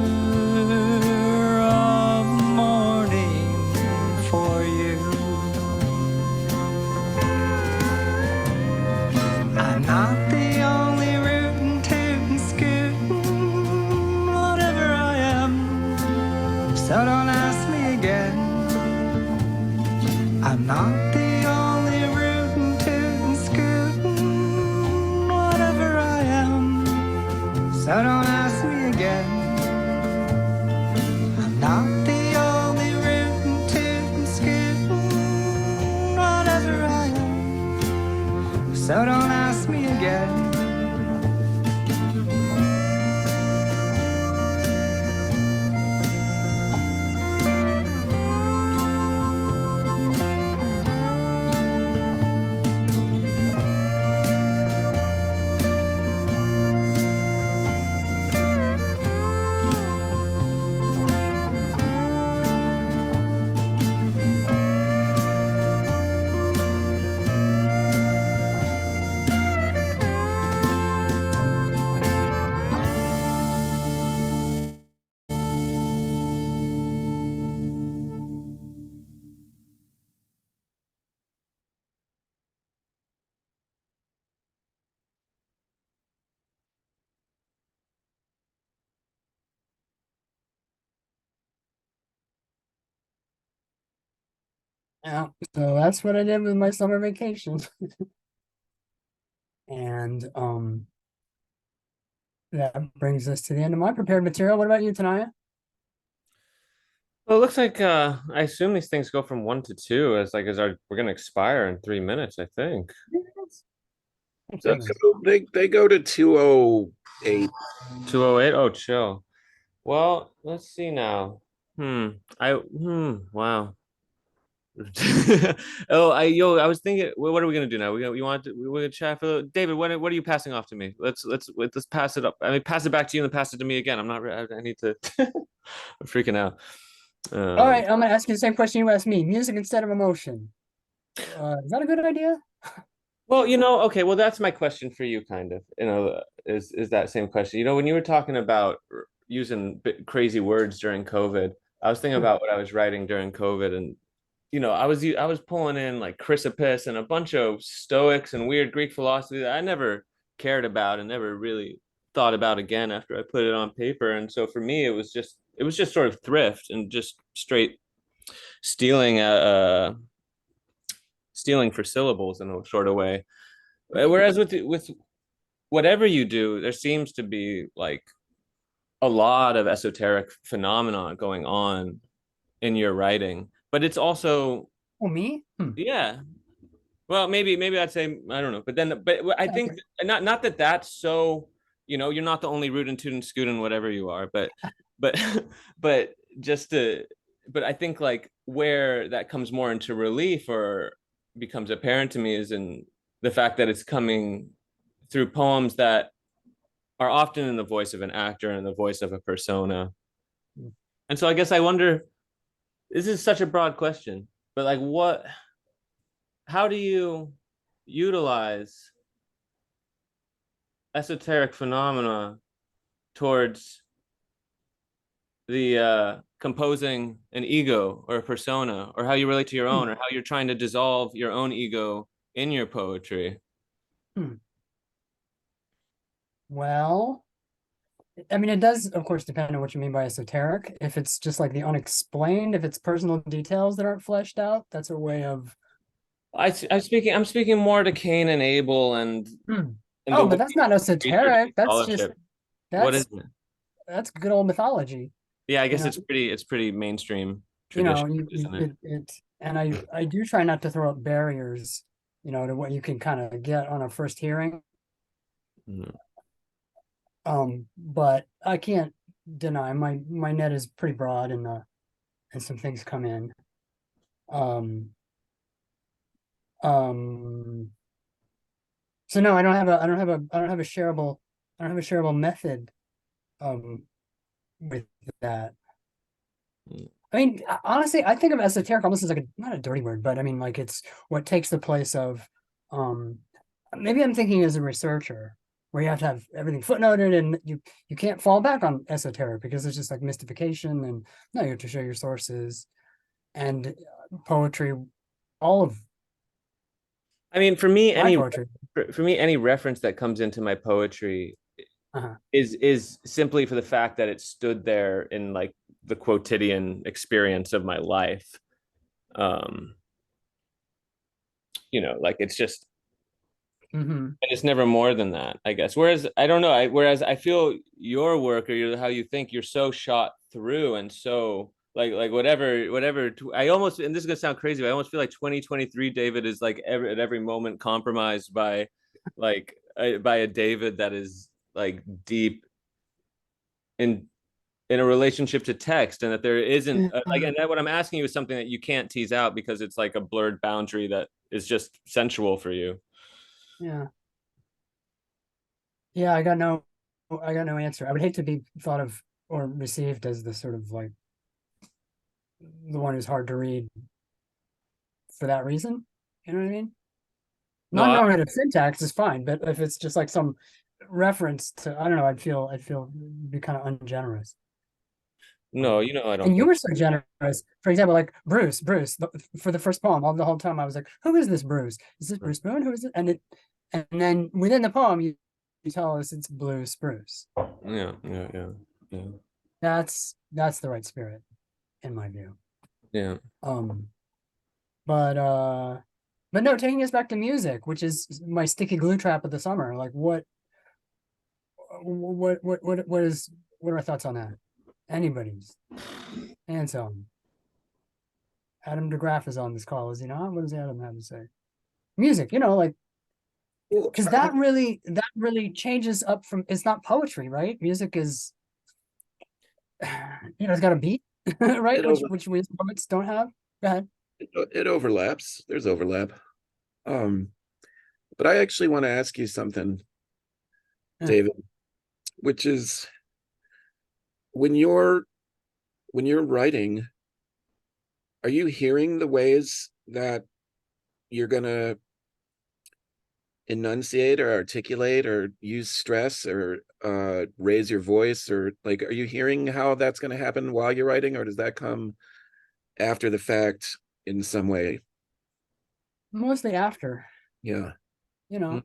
D: of mourning for you. I'm not the only rootin' tootin' scootin', whatever I am, so don't ask me again. I'm not the only rootin' tootin' scootin', whatever I am, so don't ask me again. I'm not the only rootin' tootin' scootin', whatever I am, so don't ask me again.
B: Yeah, so that's what I did with my summer vacation. And that brings us to the end of my prepared material. What about you, Tenaya?
C: Well, it looks like I assume these things go from 1 to 2 as like as our we're gonna expire in 3 minutes, I think.
A: They they go to 208.
C: 208. Oh, chill. Well, let's see now. Wow. I was thinking, what are we gonna do now? We're gonna chat for David. What are you passing off to me? Let's pass it up. I mean, pass it back to you and then pass it to me again. I'm not. I need to. I'm freaking out.
B: All right, I'm gonna ask you the same question you asked me. Music instead of emotion. Is that a good idea?
C: Well, okay. Well, that's my question for you, kind of. Is that same question? When you were talking about using crazy words during COVID, I was thinking about what I was writing during COVID, and I was pulling in like Chrysippus and a bunch of Stoics and weird Greek philosophy that I never cared about and never really thought about again after I put it on paper. And so for me, it was just sort of thrift and just straight stealing stealing for syllables in a sort of way. Whereas with whatever you do, there seems to be like a lot of esoteric phenomena going on in your writing, but it's also,
B: Oh, me?
C: yeah. Well, maybe I'd say, I don't know, but I think not that that's so, you know, you're not the only rootin' tootin' scootin' whatever you are, but but just to, but I think like where that comes more into relief or becomes apparent to me is in the fact that it's coming through poems that are often in the voice of an actor and the voice of a persona. And so I guess I wonder, this is such a broad question, but like how do you utilize esoteric phenomena towards the composing an ego or a persona, or how you relate to your own, or how you're trying to dissolve your own ego in your poetry?
B: Well, I mean, it does, of course, depend on what you mean by esoteric. If it's just like the unexplained, if it's personal details that aren't fleshed out, that's a way of.
C: I'm speaking more to Cain and Abel and
B: Oh, but that's not esoteric. That's just
C: what is it?
B: That's good old mythology.
C: Yeah, I guess it's pretty mainstream
B: tradition,
C: isn't it?
B: And I do try not to throw up barriers, you know, to what you can kind of get on a first hearing. But I can't deny my net is pretty broad, and some things come in. So no, I don't have a shareable method with that. I mean, honestly, I think of esoteric almost as like not a dirty word, but I mean, like it's what takes the place of, maybe I'm thinking as a researcher where you have to have everything footnoted, and you can't fall back on esoteric because it's just like mystification, and no, you have to show your sources. And poetry, all of.
C: I mean, for me, any reference that comes into my poetry is simply for the fact that it stood there in like the quotidian experience of my life. You know, like it's just, and it's never more than that, I guess. Whereas I don't know, whereas I feel your work or how you think, you're so shot through and so like whatever. I almost, and this is gonna sound crazy, but I almost feel like 2023 David is like at every moment compromised by like by a David that is like deep in a relationship to text, and that there isn't like, and that what I'm asking you is something that you can't tease out because it's like a blurred boundary that is just sensual for you.
B: Yeah, I got no answer. I would hate to be thought of or received as the sort of like the one who's hard to read for that reason. You know what I mean? Non-normative syntax is fine, but if it's just like some reference to, I don't know, I'd feel be kind of ungenerous.
C: No, you know, I don't.
B: And you were so generous. For example, like Bruce, for the first poem, all the whole time I was like, who is this Bruce? Is this Bruce Boone? Who is it? And then within the poem, you tell us it's Blue Spruce.
C: Yeah.
B: That's the right spirit, in my view.
C: Yeah.
B: But no, taking us back to music, which is my sticky glue trap of the summer. Like what are our thoughts on that? Anybody's? Anselm. Adam DeGraff is on this call, is he not? What does Adam have to say? Music, you know, like, because that really changes up from, it's not poetry, right? Music is, you know, it's got a beat, right? Which poets don't have. Go ahead.
A: It overlaps. There's overlap. But I actually want to ask you something, David, which is when you're writing, are you hearing the ways that you're gonna enunciate or articulate or use stress or raise your voice, or like, are you hearing how that's going to happen while you're writing, or does that come after the fact in some way?
B: Mostly after.
A: Yeah.
B: You know,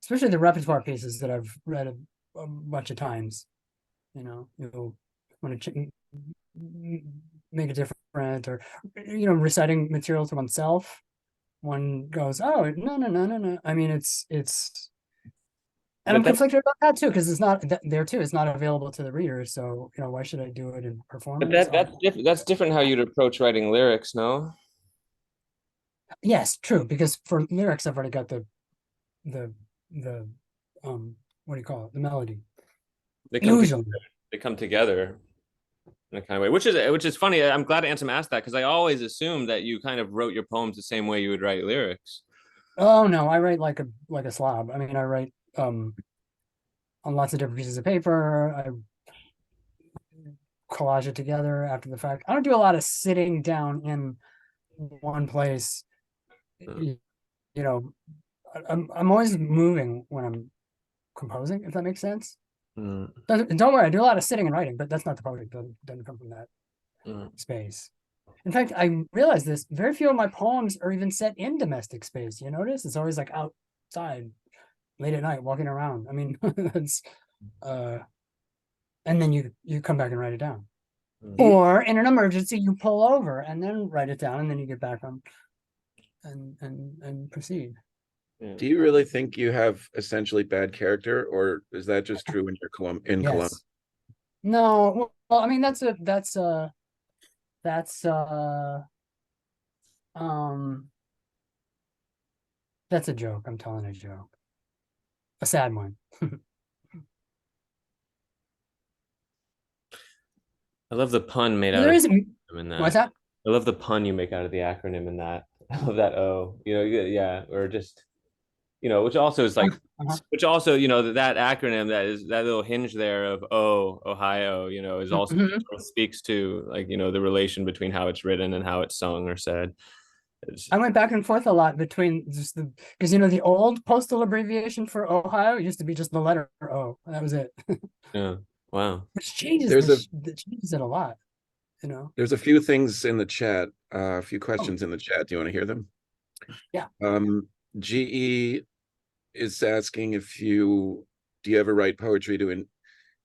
B: especially the repertoire pieces that I've read a bunch of times. You know, you'll want to make it different, or reciting material to oneself. One goes, oh no no no no no. I mean, it's and I'm conflicted about that too, because it's not there too. It's not available to the reader. So why should I do it in
C: But
B: performance?
C: that's different how you'd approach writing lyrics, no?
B: Yes, true. Because for lyrics, I've already got the what do you call it? The melody. Usually.
C: They come together in a kind of way, which is funny. I'm glad Ansem asked that, because I always assumed that you kind of wrote your poems the same way you would write lyrics.
B: Oh no, I write like a slob. I mean, I write on lots of different pieces of paper. I collage it together after the fact. I don't do a lot of sitting down in one place. You know, I'm always moving when I'm composing, if that makes sense. Don't worry, I do a lot of sitting and writing, but that's not the poetry. Doesn't come from that space. In fact, I realized this. Very few of my poems are even set in domestic space. You notice? It's always like outside, late at night, walking around. I mean, that's and then you come back and write it down. Or in an emergency, you pull over and then write it down, and then you get back on and proceed.
A: Do you really think you have essentially bad character, or is that just true when you're in Cologne?
B: No, well, I mean that's a joke. I'm telling a joke, a sad one.
C: I love the pun made out
B: There
C: of
B: isn't. What's that?
C: I love the pun you make out of the acronym in that. I love that O. Yeah, or just which also is like, which also that acronym, that little hinge there of Ohio, is also speaks to like the relation between how it's written and how it's sung or said.
B: I went back and forth a lot between just because the old postal abbreviation for Ohio used to be just the letter O, and that was it.
C: Yeah. Wow.
B: Which changes it a lot.
A: There's a few things in the chat, a few questions in the chat. Do you want to hear them?
B: Yeah.
A: GE is asking do you ever write poetry to an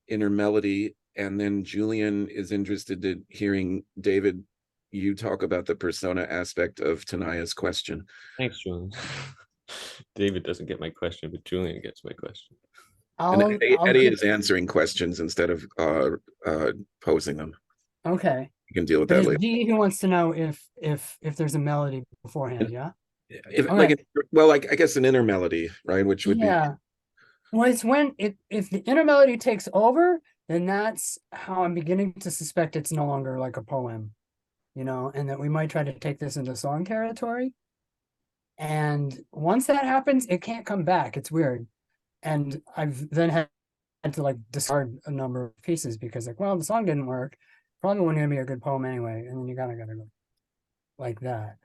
A: inner melody? And then Julian is interested in hearing David, you talk about the persona aspect of Tenaya's question.
C: Thanks, Julian. David doesn't get my question, but Julian gets my question.
A: Eddie is answering questions instead of posing them.
B: Okay.
A: You can deal with that later.
B: He wants to know if there's a melody beforehand, yeah?
A: I guess an inner melody, right? Which would be.
B: Well, it's if the inner melody takes over, then that's how I'm beginning to suspect it's no longer like a poem, and that we might try to take this into song territory. And once that happens, it can't come back. It's weird. And I've then had to like discard a number of pieces because the song didn't work. Probably wasn't gonna be a good poem anyway. And then you gotta go like that.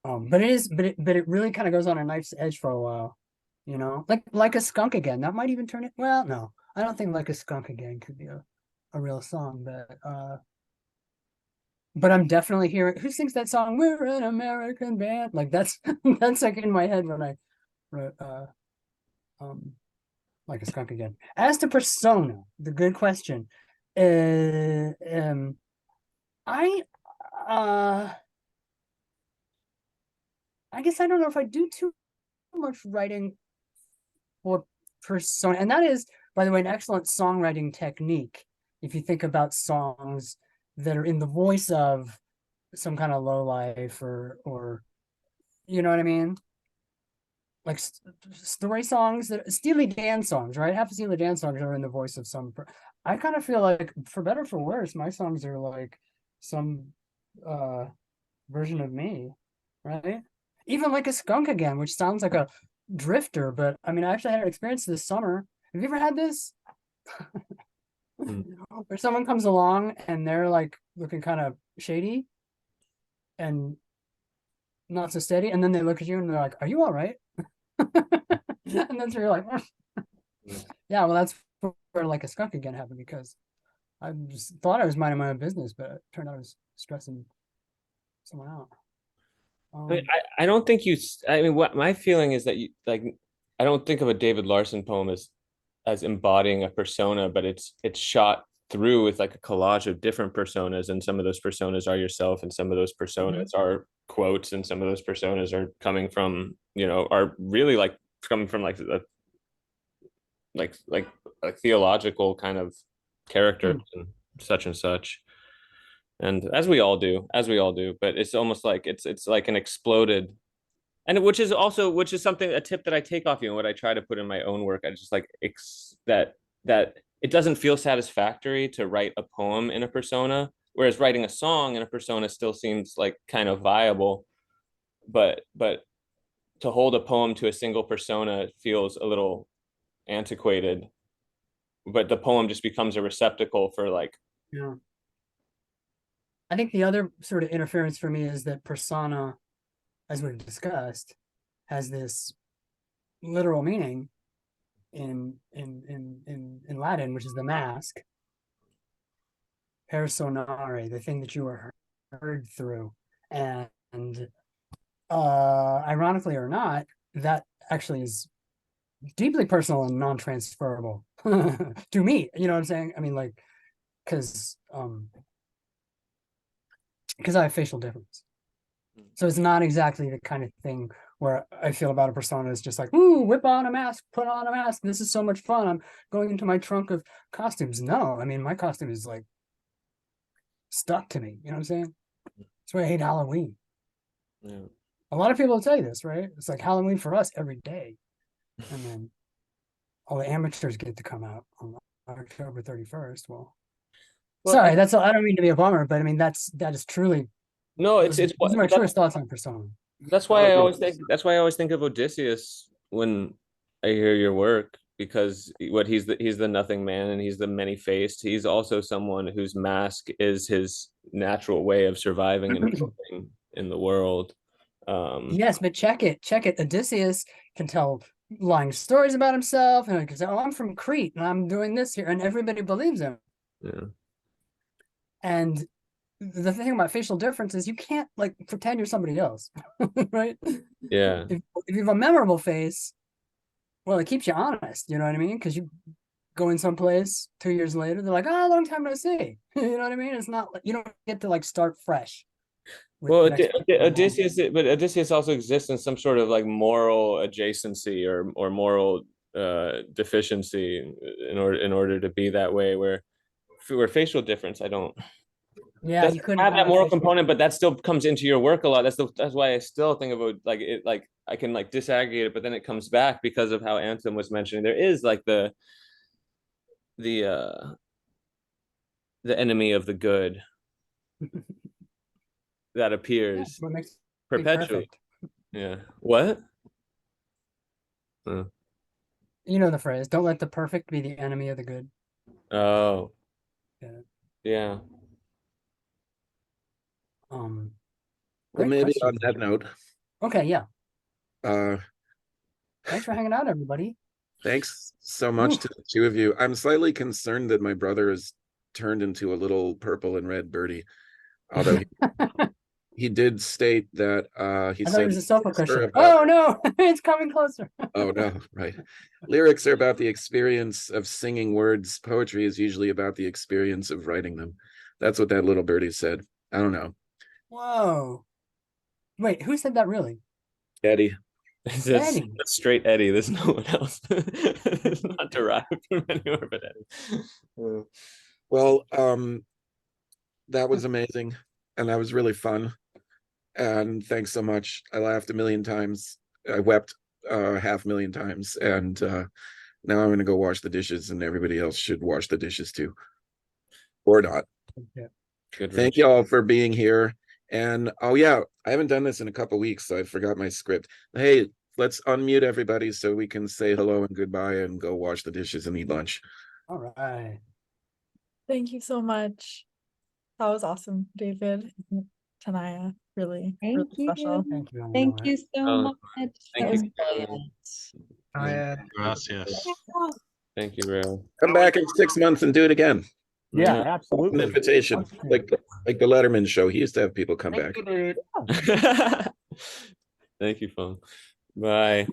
B: But it really kind of goes on a knife's edge for a while, like a skunk again. That might even turn it. Well, no, I don't think like a skunk again could be a real song, but I'm definitely hearing who sings that song. We're an American band. Like that's like in my head when I wrote like a skunk again. As to persona, the good question. I guess I don't know if I do too much writing for persona, and that is, by the way, an excellent songwriting technique. If you think about songs that are in the voice of some kind of low life or you know what I mean? Like story songs, Steely Dan songs, right? Half of Steely Dan songs are in the voice of some. I kind of feel like, for better or for worse, my songs are like some version of me, right? Even like a skunk again, which sounds like a drifter, but I mean, I actually had an experience this summer. Have you ever had this? Where someone comes along and they're like looking kind of shady and not so steady, and then they look at you and they're like, "Are you all right?" And then you're like, "Yeah, well, that's where like a skunk again happened, because I just thought I was minding my own business, but it turned out I was stressing someone out."
C: I don't think what my feeling is that I don't think of a David Larsen poem as as embodying a persona, but it's shot through with like a collage of different personas, and some of those personas are yourself, and some of those personas are quotes, and some of those personas are coming from, you know, are really like coming from like a like a theological kind of character and such. And as we all do, but it's almost like it's like an exploded, and which is something, a tip that I take off you and what I try to put in my own work. I just like that it doesn't feel satisfactory to write a poem in a persona, whereas writing a song in a persona still seems like kind of viable, but to hold a poem to a single persona feels a little antiquated, but the poem just becomes a receptacle for like.
B: Yeah. I think the other sort of interference for me is that persona, as we've discussed, has this literal meaning in Latin, which is the mask. Personare, the thing that you are heard through. And ironically or not, that actually is deeply personal and non-transferable to me. You know what I'm saying? I mean, like, because I have facial difference. So it's not exactly the kind of thing where I feel about a persona is just like, ooh, whip on a mask, put on a mask. This is so much fun. I'm going into my trunk of costumes. No, I mean, my costume is like stuck to me. You know what I'm saying? That's why I hate Halloween.
C: Yeah.
B: A lot of people will tell you this, right? It's like Halloween for us every day. And then all the amateurs get to come out on October 31st. Well, sorry, that's I don't mean to be a bummer, but I mean that is truly those are my truest thoughts on persona.
C: That's why I always think of Odysseus when I hear your work, because he's the nothing man, and he's the many-faced. He's also someone whose mask is his natural way of surviving and coping in the world.
B: Yes, but check it. Odysseus can tell lying stories about himself, and he can say, "Oh, I'm from Crete, and I'm doing this here," and everybody believes him.
C: Yeah.
B: And the thing about facial difference is you can't like pretend you're somebody else, right?
C: Yeah.
B: If you have a memorable face, well, it keeps you honest. You know what I mean? Because you go in someplace 2 years later, they're like, "Oh, long time no see." You know what I mean? It's not like you don't get to like start fresh.
C: Well, Odysseus also exists in some sort of like moral adjacency or moral deficiency in order to be that way. Where facial difference, I don't.
B: Yeah, you couldn't
C: have that moral component, but that still comes into your work a lot. That's why I still think about like it, like I can like disaggregate it, but then it comes back because of how Anthem was mentioning. There is like the enemy of the good that appears perpetually. Yeah. What?
B: You know the phrase, don't let the perfect be the enemy of the good.
C: Oh.
B: Yeah.
A: Well, maybe
B: question.
A: on that note.
B: Okay, yeah. Thanks for hanging out, everybody.
A: Thanks so much to the two of you. I'm slightly concerned that my brother has turned into a little purple and red birdie, although he did state that he said
B: it was a sofa cushion. Oh no, it's coming closer.
A: Oh no, right. Lyrics are about the experience of singing words. Poetry is usually about the experience of writing them. That's what that little birdie said. I don't know.
B: Whoa. Wait, who said that really?
A: Eddie.
C: That's straight Eddie. There's no one else. It's not derived from anywhere but Eddie.
A: Well, that was amazing, and that was really fun. And thanks so much. I laughed a million times. I wept 500,000 times, and now I'm gonna go wash the dishes, and everybody else should wash the dishes too, or not.
B: Yeah.
C: Good.
A: Thank you all for being here. And oh yeah, I haven't done this in a couple weeks, so I forgot my script. Hey, let's unmute everybody so we can say hello and goodbye and go wash the dishes and eat lunch.
B: All right.
E: Thank you so much. That was awesome, David. Tenaya, really special.
B: Thank you.
F: Thank you so much.
C: Thank you.
G: Gracias.
C: Thank you, Ray.
A: Come back in 6 months and do it again.
B: Yeah,
A: An
B: absolutely.
A: invitation, like the Letterman show. He used to have people come back.
C: Thank you, Fong. Bye.